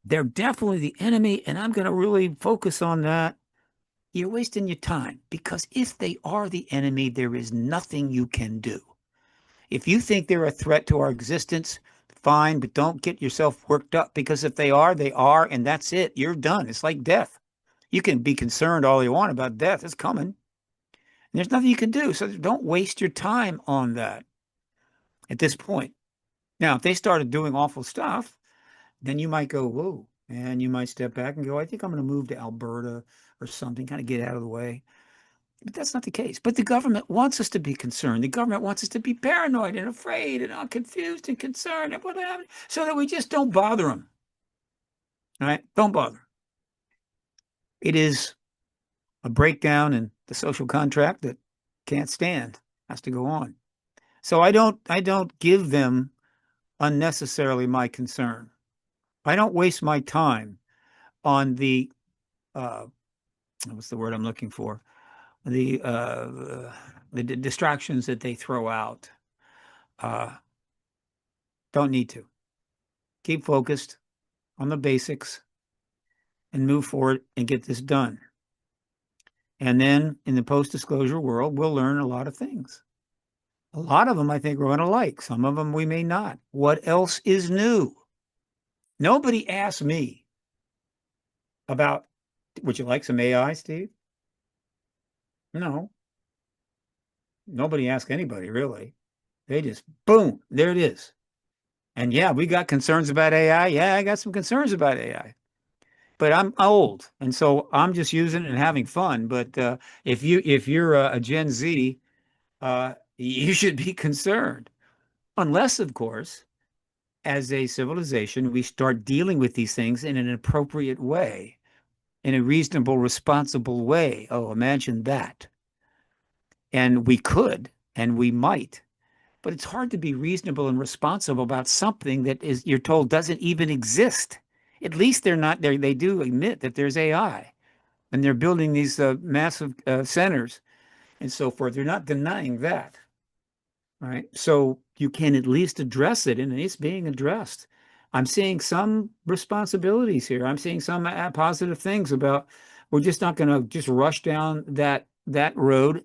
they're definitely the enemy, and I'm going to really focus on that, you're wasting your time, because if they are the enemy, there is nothing you can do. If you think they're a threat to our existence, fine, but don't get yourself worked up, because if they are, and that's it. You're done. It's like death. You can be concerned all you want about death. It's coming. And there's nothing you can do. So don't waste your time on that at this point. Now, if they started doing awful stuff, then you might go, whoa, and you might step back and go, I think I'm going to move to Alberta or something, kind of get out of the way. But that's not the case. But the government wants us to be concerned. The government wants us to be paranoid and afraid and all confused and concerned and what happened, so that we just don't bother them. All right? Don't bother. It is a breakdown in the social contract that can't stand, has to go on. So I don't give them unnecessarily my concern. I don't waste my time on the what's the word I'm looking for? The distractions that they throw out. Don't need to. Keep focused on the basics and move forward and get this done. And then in the post-disclosure world, we'll learn a lot of things. A lot of them I think we're going to like. Some of them we may not. What else is new? Nobody asked me about, would you like some AI, Steve? No. Nobody asked anybody, really. They just, boom, there it is. And yeah, we got concerns about AI. Yeah, I got some concerns about AI. But I'm old, and so I'm just using it and having fun. But if you're a Gen Z, you should be concerned, unless, of course, as a civilization, we start dealing with these things in an appropriate way, in a reasonable, responsible way. Oh, imagine that. And we could, and we might, but it's hard to be reasonable and responsible about something that is, you're told, doesn't even exist. At least they're not there. They do admit that there's AI, and they're building these massive centers and so forth. They're not denying that, right? So you can at least address it, and it's being addressed. I'm seeing some responsibilities here. I'm seeing some positive things about, we're just not going to just rush down that road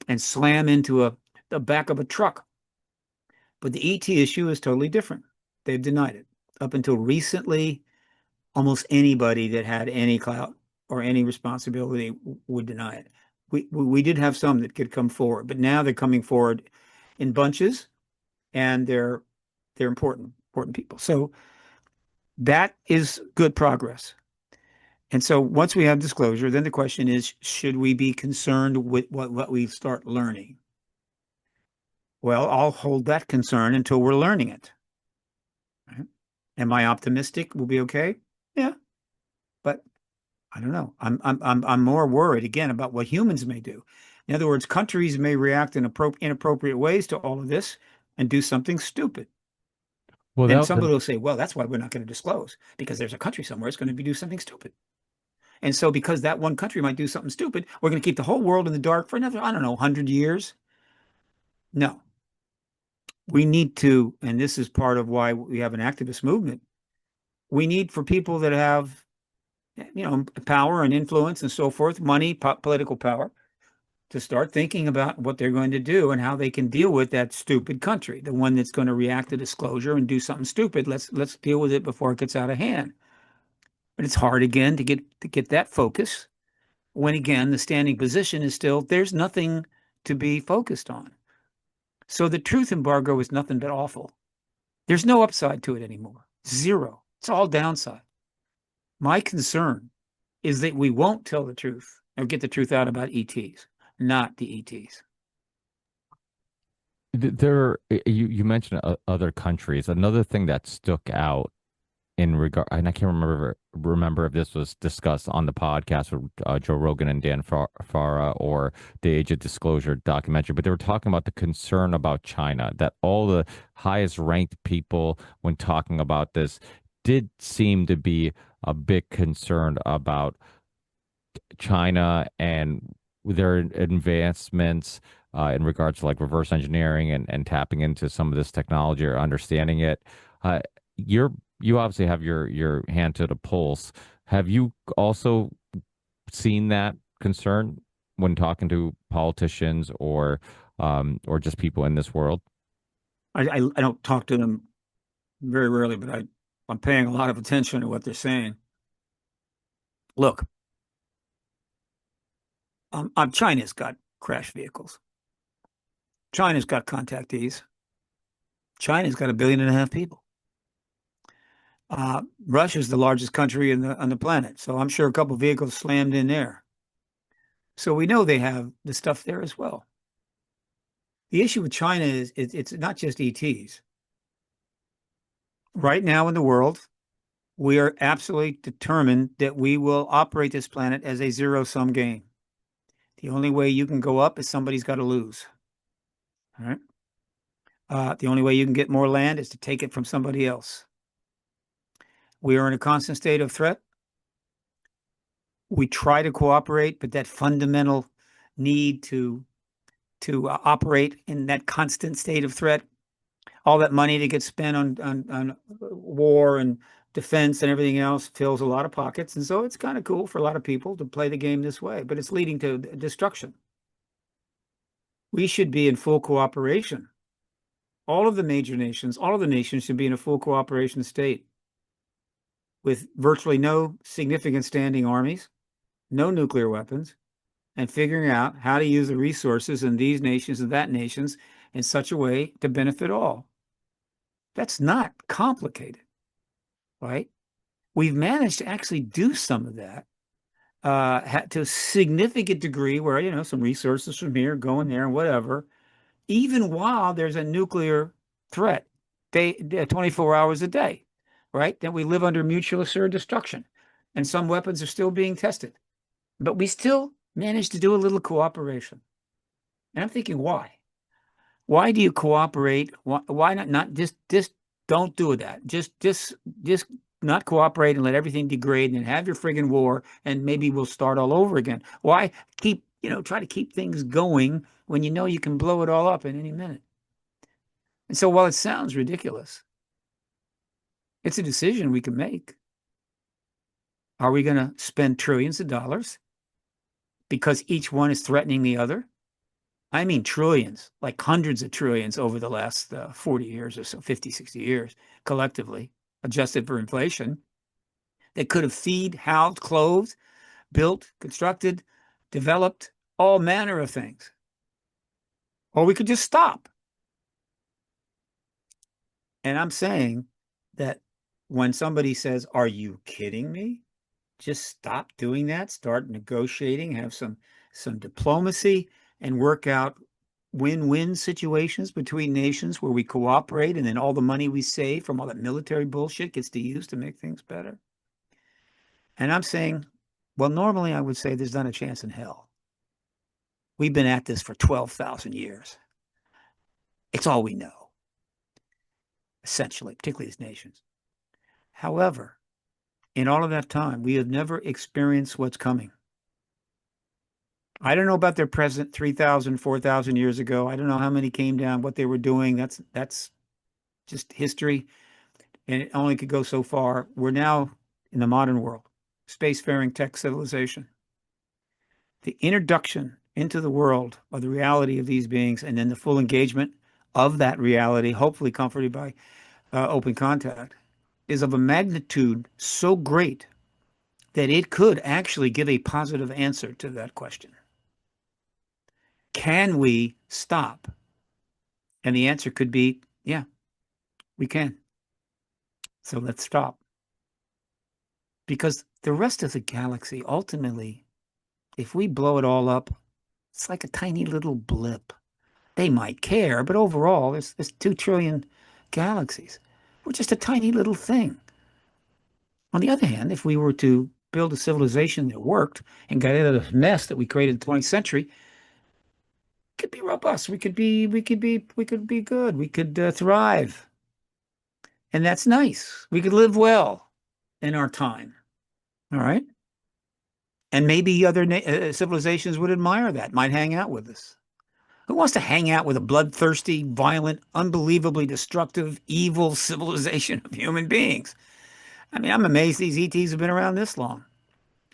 and slam into the back of a truck. But the ET issue is totally different. They've denied it. Up until recently, almost anybody that had any clout or any responsibility would deny it. We did have some that could come forward, but now they're coming forward in bunches, and they're important people. So that is good progress. And so once we have disclosure, then the question is, should we be concerned with what we start learning? Well, I'll hold that concern until we're learning it. Right? Am I optimistic we'll be okay? Yeah, but I don't know. I'm more worried again about what humans may do. In other words, countries may react in inappropriate ways to all of this and do something stupid. Well, And that somebody will say, well, that's why we're not going to disclose, because there's a country somewhere that's going to do something stupid. And so because that one country might do something stupid, we're going to keep the whole world in the dark for another, I don't know, 100 years. No, we need to, and this is part of why we have an activist movement. We need for people that have, power and influence and so forth, money, political power, to start thinking about what they're going to do and how they can deal with that stupid country, the one that's going to react to disclosure and do something stupid. Let's deal with it before it gets out of hand. But it's hard again to get that focus when again the standing position is still there's nothing to be focused on. So the truth embargo is nothing but awful. There's no upside to it anymore. Zero. It's all downside. My concern is that we won't tell the truth or get the truth out about ETs, not the ETs. there you mentioned other countries. Another thing that stuck out in regard, and I can't remember if this was discussed on the podcast with Joe Rogan and Dan Farah or the Age of Disclosure documentary, but they were talking about the concern about China, that all the highest ranked people, when talking about this, did seem to be a bit concerned about China and their advancements in regards to like reverse engineering and tapping into some of this technology or understanding it. Uh, you obviously have your hand to the pulse. Have you also seen that concern when talking to politicians or just people in this world? I don't talk to them very rarely, but I'm paying a lot of attention to what they're saying. Look, China's got crash vehicles. China's got contactees. China's got 1.5 billion people. Russia's the largest country on the planet, so I'm sure a couple of vehicles slammed in there. So we know they have the stuff there as well. The issue with China is it's not just ETs. Right now in the world, we are absolutely determined that we will operate this planet as a zero-sum game. The only way you can go up is somebody's got to lose. All right. The only way you can get more land is to take it from somebody else. We are in a constant state of threat. We try to cooperate, but that fundamental need to operate in that constant state of threat, all that money that gets spent on war and defense and everything else fills a lot of pockets. And so it's kind of cool for a lot of people to play the game this way, but it's leading to destruction. We should be in full cooperation. All of the major nations, all of the nations should be in a full cooperation state with virtually no significant standing armies, no nuclear weapons, and figuring out how to use the resources in these nations and that nations in such a way to benefit all. That's not complicated, right? We've managed to actually do some of that to a significant degree where, some resources from here going there and whatever, even while there's a nuclear threat 24 hours a day, right? That we live under mutual assured destruction. And some weapons are still being tested. But we still manage to do a little cooperation. And I'm thinking, why? Why do you cooperate? Why not just don't do that? Just not cooperate and let everything degrade and have your friggin' war and maybe we'll start all over again. Why try to keep things going when you know you can blow it all up in any minute? And so while it sounds ridiculous, it's a decision we can make. Are we going to spend trillions of dollars because each one is threatening the other? I mean trillions, like hundreds of trillions over the last 40 years or so, 50, 60 years collectively, adjusted for inflation, that could have feed, housed, clothed, built, constructed, developed all manner of things. Or we could just stop. And I'm saying that when somebody says, are you kidding me? just stop doing that, start negotiating, have some diplomacy, and work out win-win situations between nations where we cooperate, and then all the money we save from all that military bullshit gets to use to make things better? And I'm saying, well, normally I would say there's not a chance in hell. We've been at this for 12,000 years. It's all we know, essentially, particularly as nations. However, in all of that time, we have never experienced what's coming. I don't know about their present 3,000, 4,000 years ago. I don't know how many came down, what they were doing. That's just history, and it only could go so far. We're now in the modern world, spacefaring tech civilization. The introduction into the world of the reality of these beings, and then the full engagement of that reality, hopefully comforted by open contact, is of a magnitude so great that it could actually give a positive answer to that question. Can we stop? And the answer could be, yeah, we can. So let's stop. Because the rest of the galaxy, ultimately, if we blow it all up, it's like a tiny little blip. They might care, but overall, there's 2 trillion galaxies. We're just a tiny little thing. On the other hand, if we were to build a civilization that worked and got out of the mess that we created in the 20th century, could be robust. We could be good. We could thrive. And that's nice. We could live well in our time. All right. And maybe other civilizations would admire that, might hang out with us. Who wants to hang out with a bloodthirsty, violent, unbelievably destructive, evil civilization of human beings? I mean, I'm amazed these ETs have been around this long.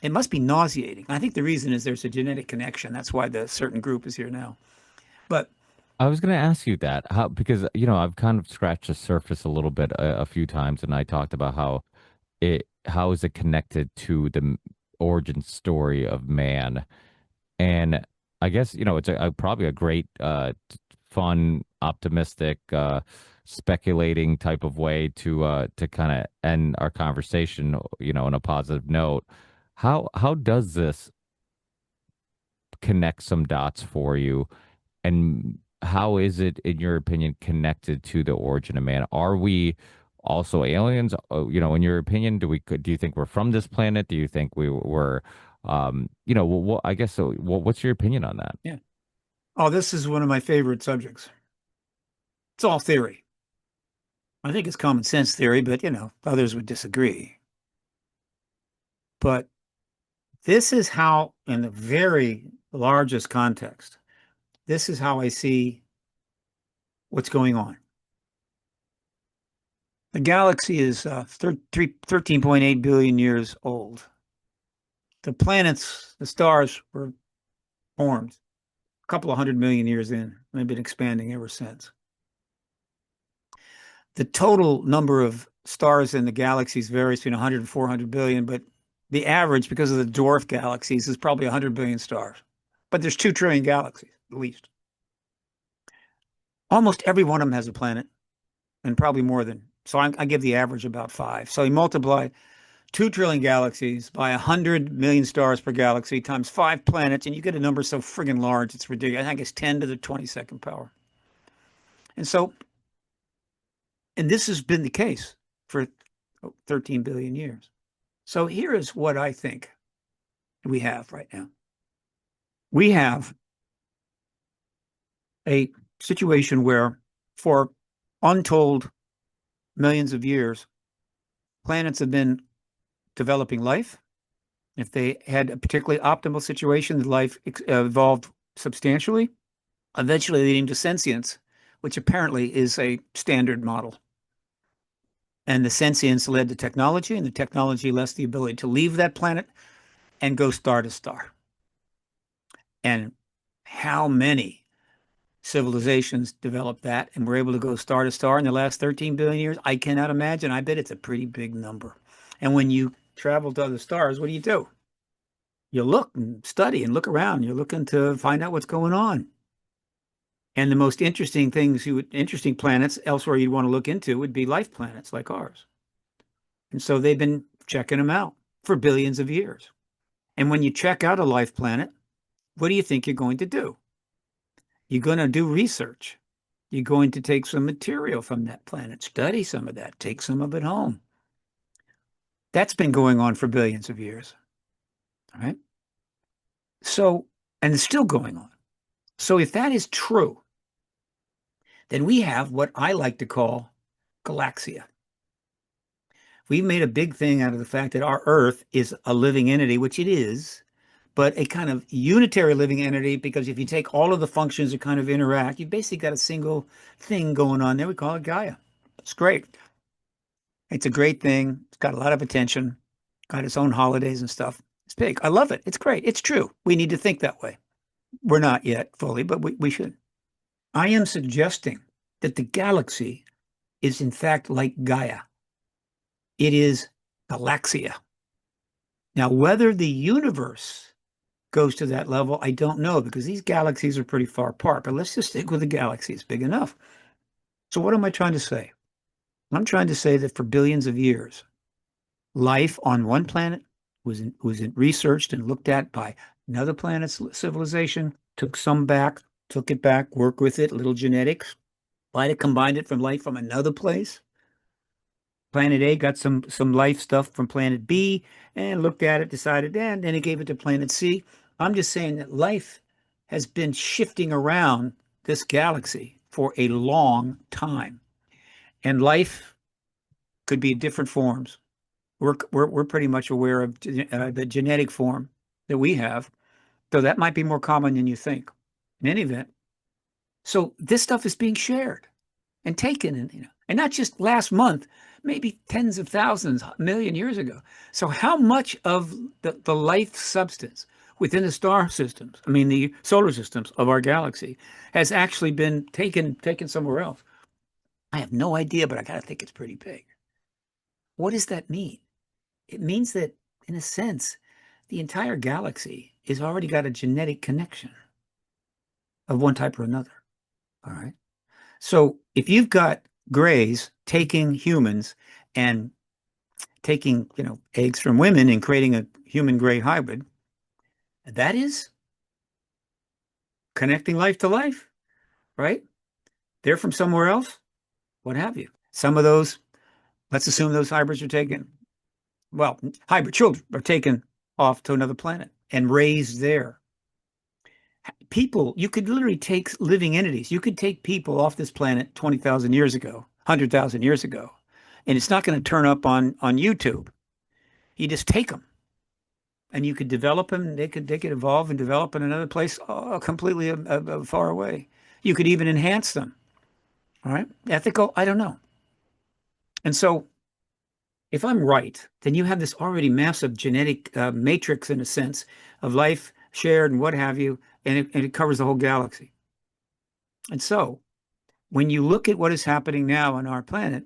It must be nauseating. I think the reason is there's a genetic connection. That's why the certain group is here now. But I was going to ask you that how because I've kind of scratched the surface a little bit a few times, and I talked about how is it connected to the origin story of man, and I guess it's probably a great, fun, optimistic, speculating type of way to kind of end our conversation, on a positive note. How does this connect some dots for you? And how is it, in your opinion, connected to the origin of man? Are we also aliens? In your opinion, do you think we're from this planet? Do you think we were, I guess so. What's your opinion on that? yeah. Oh, this is one of my favorite subjects. It's all theory. I think it's common sense theory, but others would disagree. But this is how, in the very largest context, this is how I see what's going on. The galaxy is 13.8 billion years old. The planets, the stars were formed a couple of 100 million years in, and they've been expanding ever since. The total number of stars in the galaxies varies between 100 and 400 billion, but the average, because of the dwarf galaxies, is probably 100 billion stars. But there's 2 trillion galaxies, at least. Almost every one of them has a planet, and probably more than. So I give the average about 5. So you multiply 2 trillion galaxies by 100 million stars per galaxy times 5 planets, and you get a number so friggin' large, it's ridiculous. I think it's 10 to the 22nd power. And this has been the case for 13 billion years. So here is what I think we have right now. We have a situation where, for untold millions of years, planets have been developing life. If they had a particularly optimal situation, the life evolved substantially, eventually leading to sentience, which apparently is a standard model. And the sentience led to technology, and the technology led to the ability to leave that planet and go star to star. And how many civilizations developed that and were able to go star to star in the last 13 billion years? I cannot imagine. I bet it's a pretty big number. And when you travel to other stars, what do? You look and study and look around. You're looking to find out what's going on. And the most interesting interesting planets elsewhere you'd want to look into would be life planets like ours. And so they've been checking them out. for billions of years. And when you check out a life planet, what do you think you're going to do? You're going to do research. You're going to take some material from that planet, study some of that, take some of it home. That's been going on for billions of years. All right. So, and it's still going on. So if that is true, then we have what I like to call galaxia. We've made a big thing out of the fact that our Earth is a living entity, which it is, but a kind of unitary living entity, because if you take all of the functions that kind of interact, you've basically got a single thing going on there. We call it Gaia. It's great. It's a great thing. It's got a lot of attention, got its own holidays and stuff. It's big. I love it. It's great. It's true. We need to think that way. We're not yet fully, but we should. I am suggesting that the galaxy is in fact like Gaia. It is galaxia. Now, whether the universe goes to that level, I don't know, because these galaxies are pretty far apart. But let's just stick with the galaxy. It's big enough. So what am I trying to say? I'm trying to say that for billions of years, life on one planet was researched and looked at by another planet's civilization, took some back, took it back, worked with it, little genetics, might have combined it from life from another place. Planet A got some life stuff from planet B and looked at it, decided, and then it gave it to planet C. I'm just saying that life has been shifting around this galaxy for a long time. And life could be in different forms. We're pretty much aware of the genetic form that we have, though that might be more common than you think. In any event, so this stuff is being shared and taken, and not just last month, maybe tens of thousands, a million years ago. So how much of the life substance within the star systems, I mean the solar systems of our galaxy, has actually been taken somewhere else? I have no idea, but I gotta think it's pretty big. What does that mean? It means that, in a sense, the entire galaxy has already got a genetic connection of one type or another. All right. So if you've got grays taking humans and taking, eggs from women and creating a human gray hybrid, that is connecting life to life, right? They're from somewhere else, what have you. Some of those, let's assume those hybrids are taken, well, hybrid children are taken off to another planet and raised there. People, you could literally take living entities. You could take people off this planet 20,000 years ago, 100,000 years ago, and it's not going to turn up on YouTube. You just take them, and you could develop them. They could evolve and develop in another place, completely far away. You could even enhance them. All right, ethical? I don't know. And so, if I'm right, then you have this already massive genetic matrix, in a sense, of life shared and what have you, and it covers the whole galaxy. And so, when you look at what is happening now on our planet,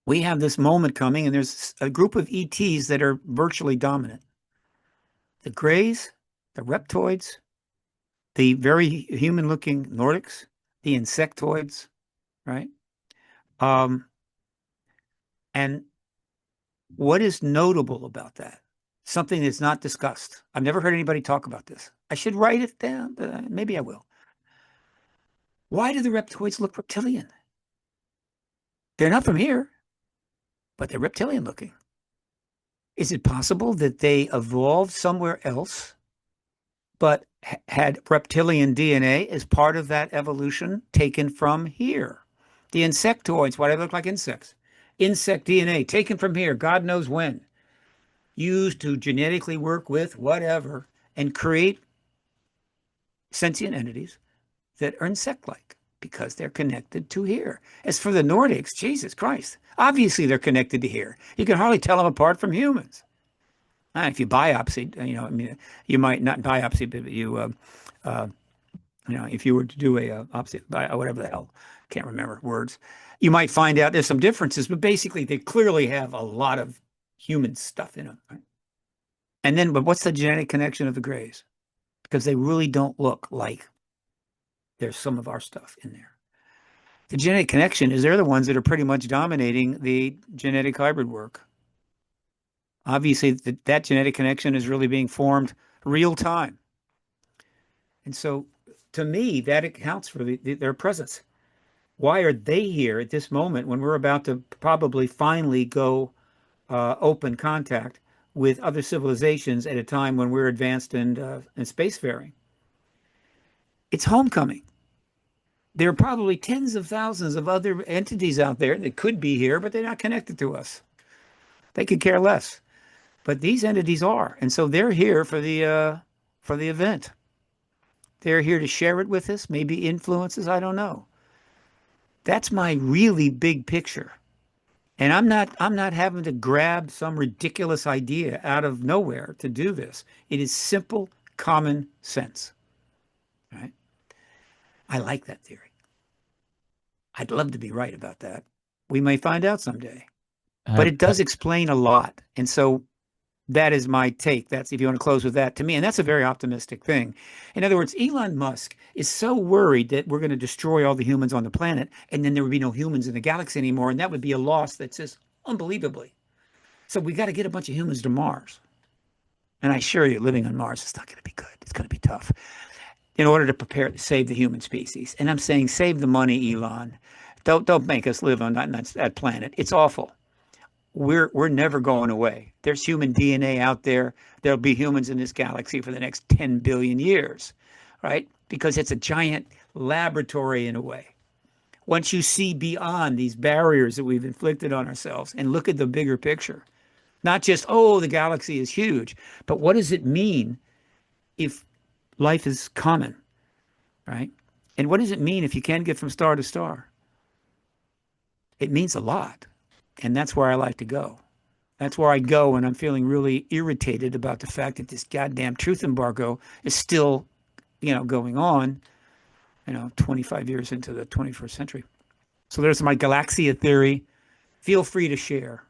we have this moment coming, and there's a group of ETs that are virtually dominant. The Greys, the Reptoids, the very human-looking Nordics, the Insectoids, right? And what is notable about that? Something that's not discussed. I've never heard anybody talk about this. I should write it down, but maybe I will. Why do the Reptoids look reptilian? They're not from here, but they're reptilian looking. Is it possible that they evolved somewhere else, but had reptilian DNA as part of that evolution taken from here? The insectoids, why do they look like insects? Insect DNA taken from here, God knows when, used to genetically work with whatever and create sentient entities that are insect-like because they're connected to here. As for the Nordics, Jesus Christ, obviously they're connected to here. You can hardly tell them apart from humans. If you biopsied, I mean, you might not biopsy, but if you were to do a biopsy, whatever the hell, can't remember words, you might find out there's some differences, but basically they clearly have a lot of human stuff in them. Right? And then, but what's the genetic connection of the Greys? Because they really don't look like there's some of our stuff in there. The genetic connection is they're the ones that are pretty much dominating the genetic hybrid work. Obviously, that genetic connection is really being formed real time. And so, to me, that accounts for their presence. Why are they here at this moment when we're about to probably finally go open contact with other civilizations at a time when we're advanced in spacefaring? It's homecoming. There are probably tens of thousands of other entities out there that could be here, but they're not connected to us. They could care less. But these entities are, and so they're here for the event. They're here to share it with us, maybe influences, I don't know. That's my really big picture. And I'm not having to grab some ridiculous idea out of nowhere to do this. It is simple common sense, right? I like that theory. I'd love to be right about that. We may find out someday, but Have, it does explain a lot. And so that is my take. That's if you want to close with that to me. And that's a very optimistic thing. In other words, Elon Musk is so worried that we're going to destroy all the humans on the planet and then there would be no humans in the galaxy anymore. And that would be a loss that's just unbelievably. So we got to get a bunch of humans to Mars. And I assure you, living on Mars is not going to be good. It's going to be tough in order to prepare to save the human species. And I'm saying save the money, Elon. Don't make us live on that planet. It's awful. We're never going away. There's human DNA out there. There'll be humans in this galaxy for the next 10 billion years, right? Because it's a giant laboratory in a way. Once you see beyond these barriers that we've inflicted on ourselves and look at the bigger picture, not just, oh, the galaxy is huge, but what does it mean if life is common, right? And what does it mean if you can get from star to star? It means a lot. And that's where I like to go. That's where I go when I'm feeling really irritated about the fact that this goddamn truth embargo is still, going on, 25 years into the 21st century. So there's my Galaxia theory. Feel free to share.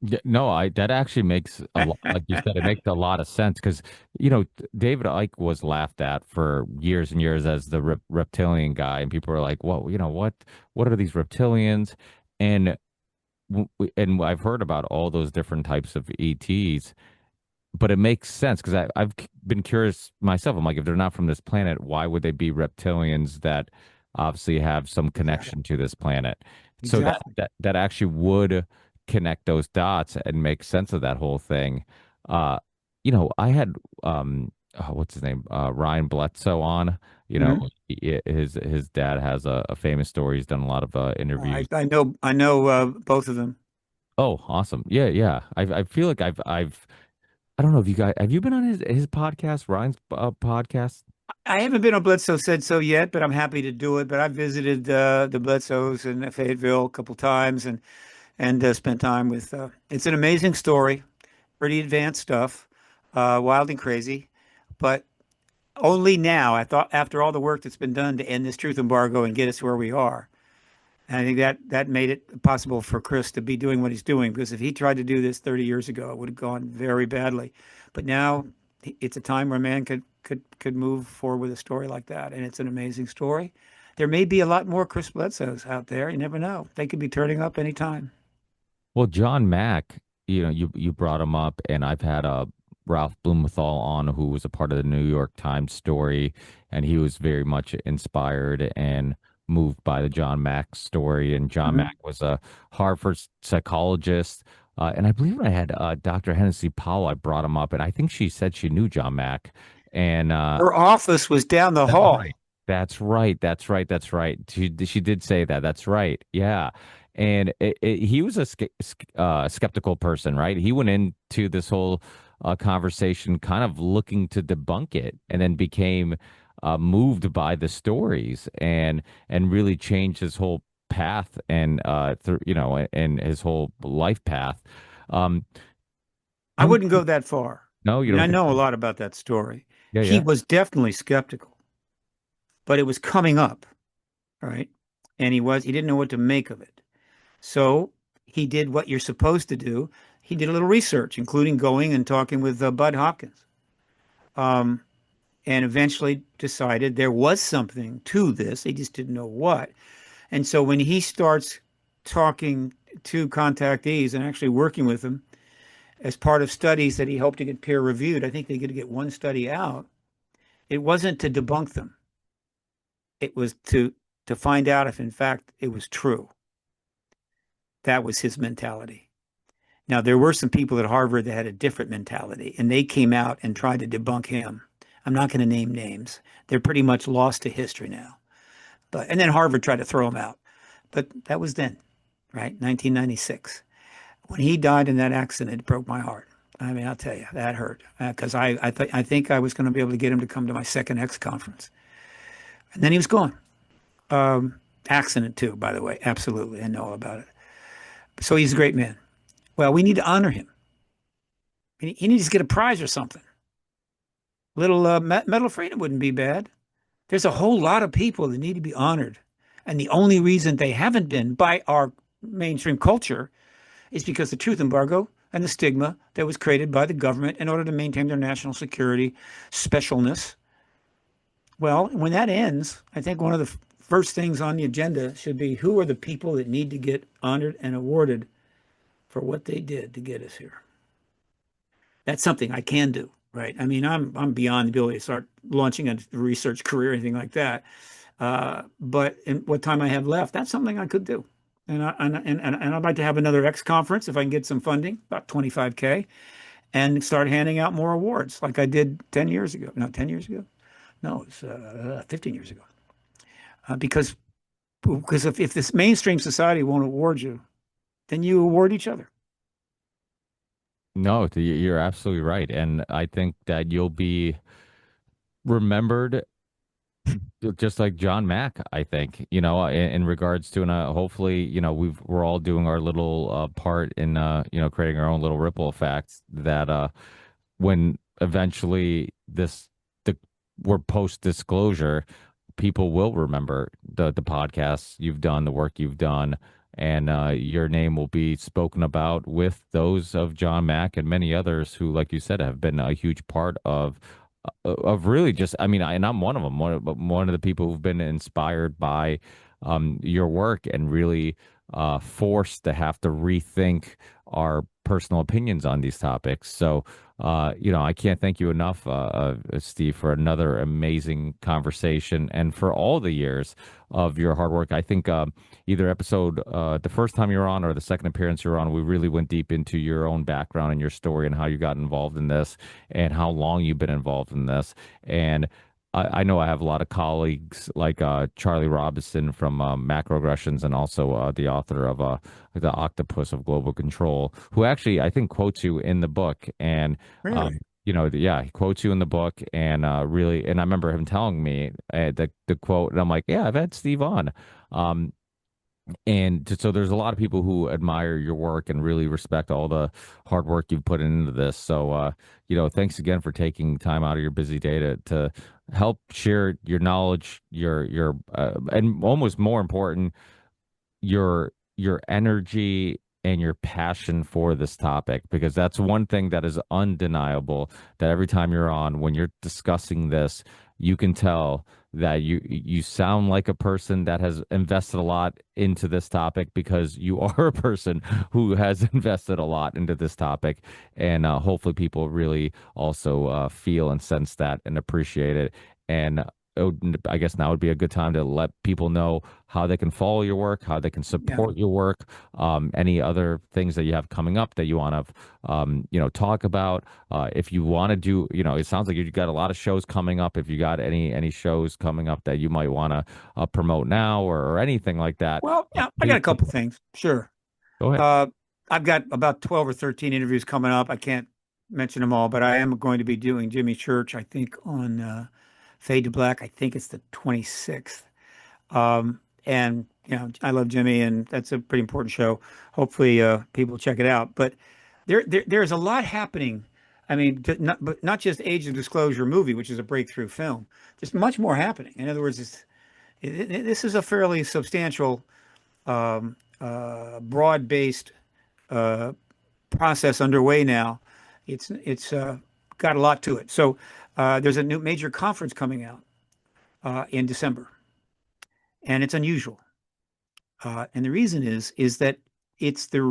yeah, no, I that actually makes a lot, like you said, it makes a lot of sense because David Icke was laughed at for years and years as the reptilian guy, and people were like, "Well, what are these reptilians?" And and I've heard about all those different types of ETs, but it makes sense because I've been curious myself. I'm like, if they're not from this planet, why would they be reptilians that obviously have some Exactly. connection to this planet? So Exactly. that actually would connect those dots and make sense of that whole thing. Uh, I had what's his name? Ryan Bledsoe on. Mhm. His dad has a famous story. He's done a lot of I, interviews. I know both of them. Oh, awesome. Yeah, yeah. I feel like I don't know if you guys have you been on his podcast, Ryan's podcast? I haven't been on Bledsoe Said So yet, but I'm happy to do it. But I've visited the Bledsoes in Fayetteville a couple times and spent time with. It's an amazing story, pretty advanced stuff, wild and crazy, but only now. I thought after all the work that's been done to end this truth embargo and get us where we are. And I think that made it possible for Chris to be doing what he's doing because if he tried to do this 30 years ago, it would have gone very badly. But now it's a time where a man could move forward with a story like that, and it's an amazing story. There may be a lot more Chris Bledsoes out there. You never know. They could be turning up anytime. Well, John Mack, you brought him up, and I've had Ralph Blumenthal on, who was a part of the New York Times story, and he was very much inspired and moved by the John Mack story. And John Mhm. Mack was a Harvard psychologist, and I believe when I had Dr. Hennessy Powell, I brought him up, and I think she said she knew John Mack, and Her office was down the that's hall. right. That's right. That's right. That's right. She did say that. That's right. Yeah. And he was a skeptical person, right? He went into this whole conversation kind of looking to debunk it, and then became moved by the stories and really changed his whole path and and his whole life path. Um, I I'm wouldn't go that far. no, I you mean, don't I think know a so? lot about that story. Yeah, He yeah. was definitely skeptical, but it was coming up, right? And he didn't know what to make of it. So he did what you're supposed to do. He did a little research, including going and talking with Bud Hopkins, um, and eventually decided there was something to this. He just didn't know what. And so when he starts talking to contactees and actually working with them, as part of studies that he hoped to get peer reviewed. I think they could get one study out. It wasn't to debunk them. It was to find out if in fact it was true. That was his mentality. Now, there were some people at Harvard that had a different mentality, and they came out and tried to debunk him. I'm not going to name names. They're pretty much lost to history now. And then Harvard tried to throw him out. But that was then, right? 1996. When he died in that accident, it broke my heart. I mean, I'll tell you, that hurt because I think I was going to be able to get him to come to my second X conference. And then he was gone. Accident too, by the way. Absolutely. I know all about it. So he's a great man. Well, we need to honor him. He needs to get a prize or something. Little Medal of Freedom wouldn't be bad. There's a whole lot of people that need to be honored. And the only reason they haven't been by our mainstream culture is because the truth embargo and the stigma that was created by the government in order to maintain their national security specialness. Well, when that ends, I think one of the first things on the agenda should be who are the people that need to get honored and awarded for what they did to get us here. That's something I can do, right? I mean, I'm beyond the ability to start launching a research career or anything like that. But in what time I have left, that's something I could do. And I'd like to have another X conference if I can get some funding, about 25K, and start handing out more awards like I did 10 years ago. No, 10 years ago? No, it's 15 years ago. Because if this mainstream society won't award you, then you award each other. No, you're absolutely right. And I think that you'll be remembered just like John Mack, I think, in regards to, and hopefully, we're all doing our little part in, creating our own little ripple effects that when eventually we're post disclosure, people will remember the podcasts you've done, the work you've done, and your name will be spoken about with those of John Mack and many others who, like you said, have been a huge part of really just, I mean, and I'm one of them, one of the people who've been inspired by your work and really forced to have to rethink our personal opinions on these topics. So, I can't thank you enough, Steve, for another amazing conversation and for all the years of your hard work. I think either episode, the first time you were on or the second appearance you were on, we really went deep into your own background and your story and how you got involved in this and how long you've been involved in this. And I know I have a lot of colleagues like Charlie Robinson from Macroaggressions and also the author of The Octopus of Global Control, who actually I think quotes you in the book. And Really? yeah, he quotes you in the book and really, and I remember him telling me the quote, and I'm like, yeah, I've had Steve on. So there's a lot of people who admire your work and really respect all the hard work you've put into this. So, thanks again for taking time out of your busy day to help share your knowledge, and almost more important, your energy and your passion for this topic, because that's one thing that is undeniable, that every time you're on, when you're discussing this, you can tell that you sound like a person that has invested a lot into this topic, because you are a person who has invested a lot into this topic. And hopefully people really also feel and sense that and appreciate it. And I guess now would be a good time to let people know how they can follow your work, how they can Yeah. support your work, any other things that you have coming up that you want to, talk about. If you want to do, it sounds like you've got a lot of shows coming up. If you got any shows coming up that you might want to promote now or anything like that, Well, yeah, I got please a couple things. Sure. go ahead. Uh, I've got about 12 or 13 interviews coming up. I can't mention them all, but I am going to be doing Jimmy Church, I think, on Fade to Black. I think it's the 26th. And, I love Jimmy, and that's a pretty important show. Hopefully, people check it out. But there's a lot happening. I mean, but not just Age of Disclosure movie, which is a breakthrough film. There's much more happening. In other words, this is a fairly substantial, broad-based process underway now. It's got a lot to it. So there's a new major conference coming out in December, and it's unusual. And the reason is that it's the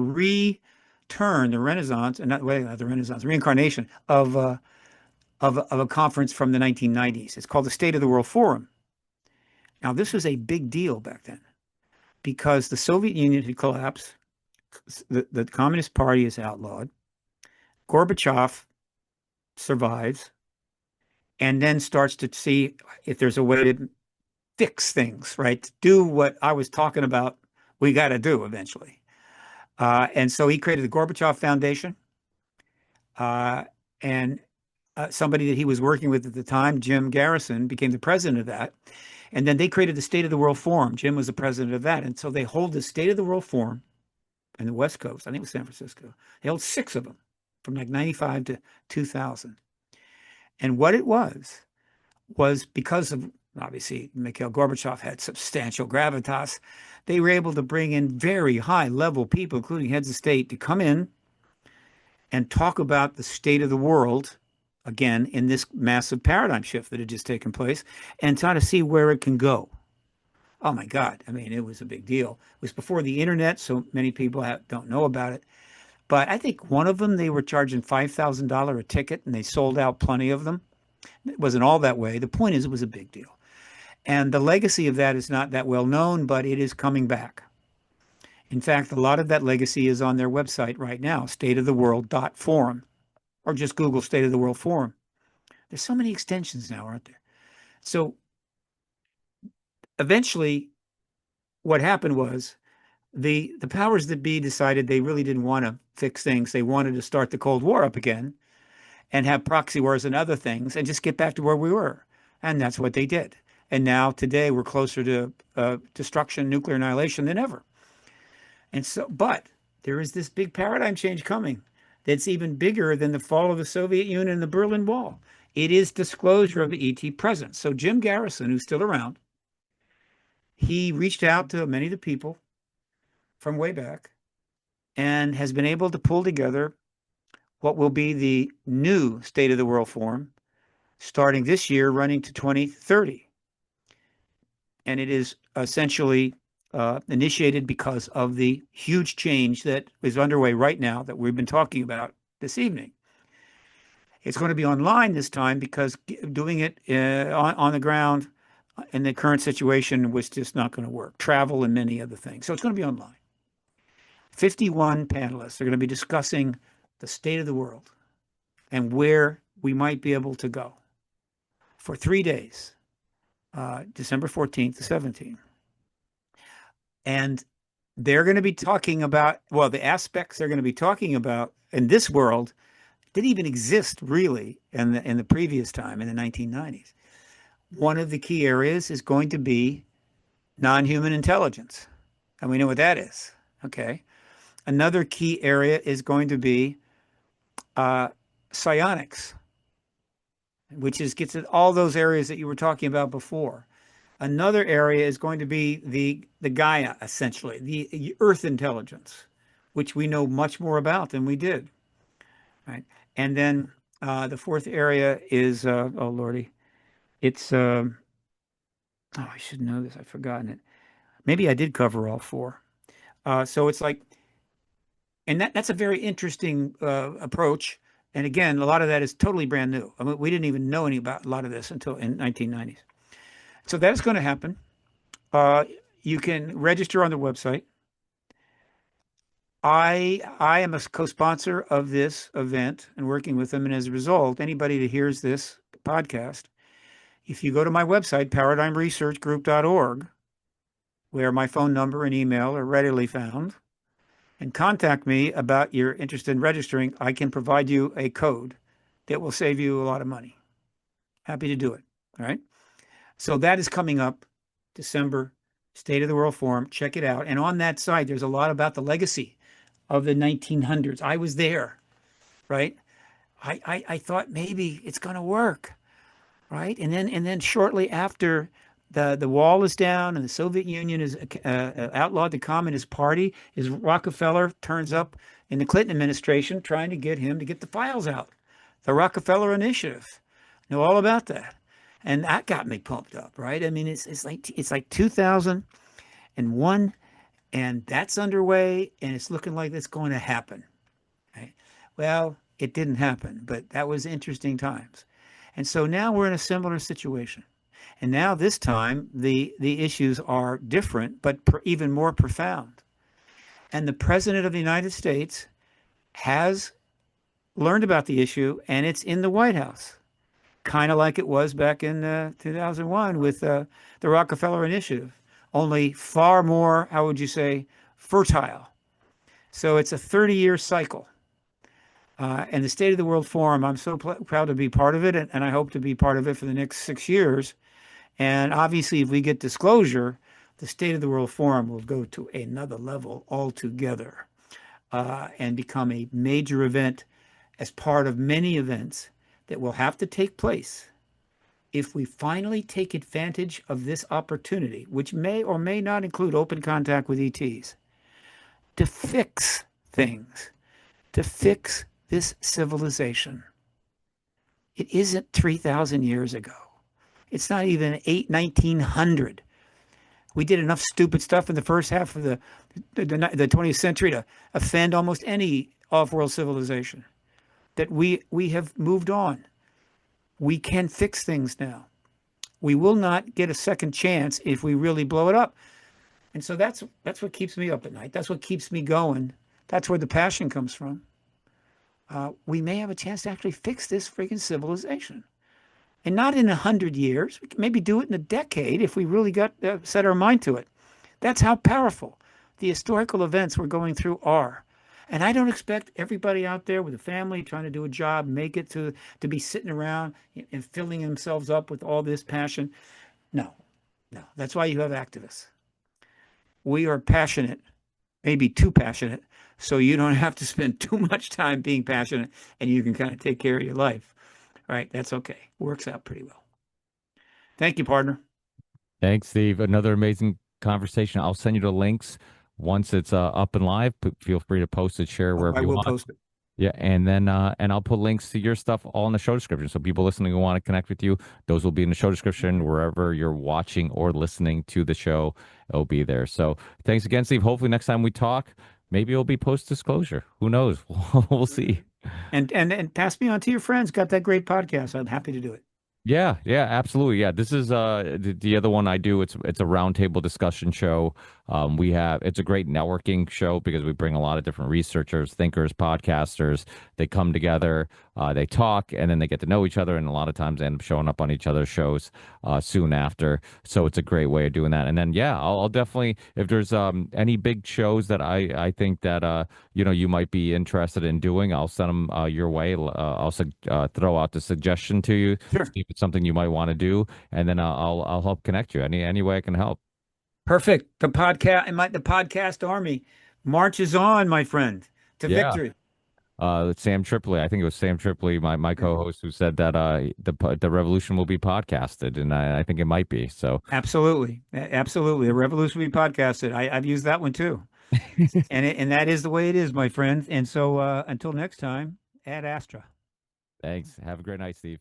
turn, the Renaissance, and not, wait, not the Renaissance, reincarnation of a conference from the 1990s. It's called the State of the World Forum. Now, this was a big deal back then because the Soviet Union had collapsed, the Communist Party is outlawed, Gorbachev survives, and then starts to see if there's a way to fix things, right? To do what I was talking about, we got to do eventually. And so he created the Gorbachev Foundation. And somebody that he was working with at the time, Jim Garrison, became the president of that. And then they created the State of the World Forum. Jim was the president of that. And so they hold the State of the World Forum in the West Coast. I think it was San Francisco. They held 6 of them from like 95 to 2000. And what it was because of, obviously, Mikhail Gorbachev had substantial gravitas. They were able to bring in very high level people, including heads of state, to come in and talk about the state of the world, again, in this massive paradigm shift that had just taken place, and try to see where it can go. Oh my God. I mean, it was a big deal. It was before the internet, so many people don't know about it. But I think one of them, they were charging $5,000 a ticket, and they sold out plenty of them. It wasn't all that way. The point is, it was a big deal. And the legacy of that is not that well known, but it is coming back. In fact, a lot of that legacy is on their website right now, stateoftheworld.forum, or just Google State of the World Forum. There's so many extensions now, aren't there? So eventually, what happened was the powers that be decided they really didn't want to fix things. They wanted to start the Cold War up again and have proxy wars and other things and just get back to where we were. And that's what they did. And now today we're closer to destruction, nuclear annihilation than ever. And so, but there is this big paradigm change coming that's even bigger than the fall of the Soviet Union and the Berlin Wall. It is disclosure of the ET presence. So Jim Garrison, who's still around, he reached out to many of the people from way back and has been able to pull together what will be the new State of the World Forum starting this year, running to 2030. And it is essentially initiated because of the huge change that is underway right now that we've been talking about this evening. It's going to be online this time because doing it on the ground in the current situation was just not going to work. Travel and many other things. So it's going to be online. 51 panelists are going to be discussing the state of the world and where we might be able to go for 3 days, December 14th to 17th. And they're going to be talking about, well, the aspects they're going to be talking about in this world didn't even exist really in the previous time, in the 1990s. One of the key areas is going to be non-human intelligence. And we know what that is. Okay. Another key area is going to be psionics, which gets at all those areas that you were talking about before. Another area is going to be the Gaia, essentially, the Earth intelligence, which we know much more about than we did. Right. And then the fourth area is, oh Lordy, it's, oh, I should know this. I've forgotten it. Maybe I did cover all 4. So it's like, and that's a very interesting approach. And again, a lot of that is totally brand new. I mean, we didn't even know any about a lot of this until in 1990s. So that's going to happen. You can register on the website. I am a co-sponsor of this event and working with them. And as a result, anybody that hears this podcast, if you go to my website, paradigmresearchgroup.org, where my phone number and email are readily found, and contact me about your interest in registering, I can provide you a code that will save you a lot of money. Happy to do it. All right. So that is coming up December, State of the World Forum. Check it out. And on that site, there's a lot about the legacy of the 1900s. I was there, right? I thought maybe it's going to work, right? And then shortly after the wall is down and the Soviet Union is outlawed, the Communist Party, is Rockefeller turns up in the Clinton administration trying to get him to get the files out. The Rockefeller Initiative. Know all about that. And that got me pumped up, right? I mean, it's like 2001, and that's underway, and it's looking like it's going to happen. Right? Well, it didn't happen, but that was interesting times. And so now we're in a similar situation. And now this time the issues are different, but even more profound. And the President of the United States has learned about the issue, and it's in the White House, kind of like it was back in 2001 with the Rockefeller Initiative, only far more, how would you say, fertile. So it's a 30-year cycle. And the State of the World Forum, I'm so proud to be part of it, and I hope to be part of it for the next 6 years. And obviously, if we get disclosure, the State of the World Forum will go to another level altogether and become a major event as part of many events that will have to take place if we finally take advantage of this opportunity, which may or may not include open contact with ETs, to fix things, to fix this civilization. It isn't 3,000 years ago. It's not even 1900. We did enough stupid stuff in the first half of the 20th century to offend almost any off-world civilization. That we have moved on. We can fix things now. We will not get a second chance if we really blow it up. And so that's what keeps me up at night. That's what keeps me going. That's where the passion comes from. We may have a chance to actually fix this freaking civilization. And not in 100 years. We can maybe do it in a decade if we really got set our mind to it. That's how powerful the historical events we're going through are. And I don't expect everybody out there with a family trying to do a job, make it to be sitting around and filling themselves up with all this passion. No, no. That's why you have activists. We are passionate, maybe too passionate, so you don't have to spend too much time being passionate and you can kind of take care of your life. All right, that's okay. Works out pretty well. Thank you, partner. Thanks, Steve. Another amazing conversation. I'll send you the links once it's up and live. Feel free to post it, share wherever I you will want. post it. Yeah, and then and I'll put links to your stuff all in the show description. So people listening who want to connect with you, those will be in the show description wherever you're watching or listening to the show. It'll be there. So thanks again, Steve. Hopefully next time we talk, maybe it'll be post disclosure. Who knows? We'll see. And pass me on to your friends. Got that great podcast. I'm happy to do it. Yeah, yeah, absolutely. Yeah, this is the other one I do. It's a roundtable discussion show. It's a great networking show because we bring a lot of different researchers, thinkers, podcasters. They come together, they talk, and then they get to know each other, and a lot of times they end up showing up on each other's shows soon after. So it's a great way of doing that. And then yeah, I'll definitely, if there's any big shows that I think that you might be interested in doing, I'll send them your way. I'll throw out the suggestion to you. Sure. See if it's something you might want to do, and then I'll help connect you any way I can help. Perfect. The podcast army marches on, my friend, to Yeah. victory. Sam Tripoli, I think it was Sam Tripoli, my co-host, who said that the revolution will be podcasted, and I think it might be. So Absolutely. Absolutely. The revolution will be podcasted. I've used that one too. And that is the way it is, my friend. And so until next time, ad astra. thanks. Have a great night, Steve.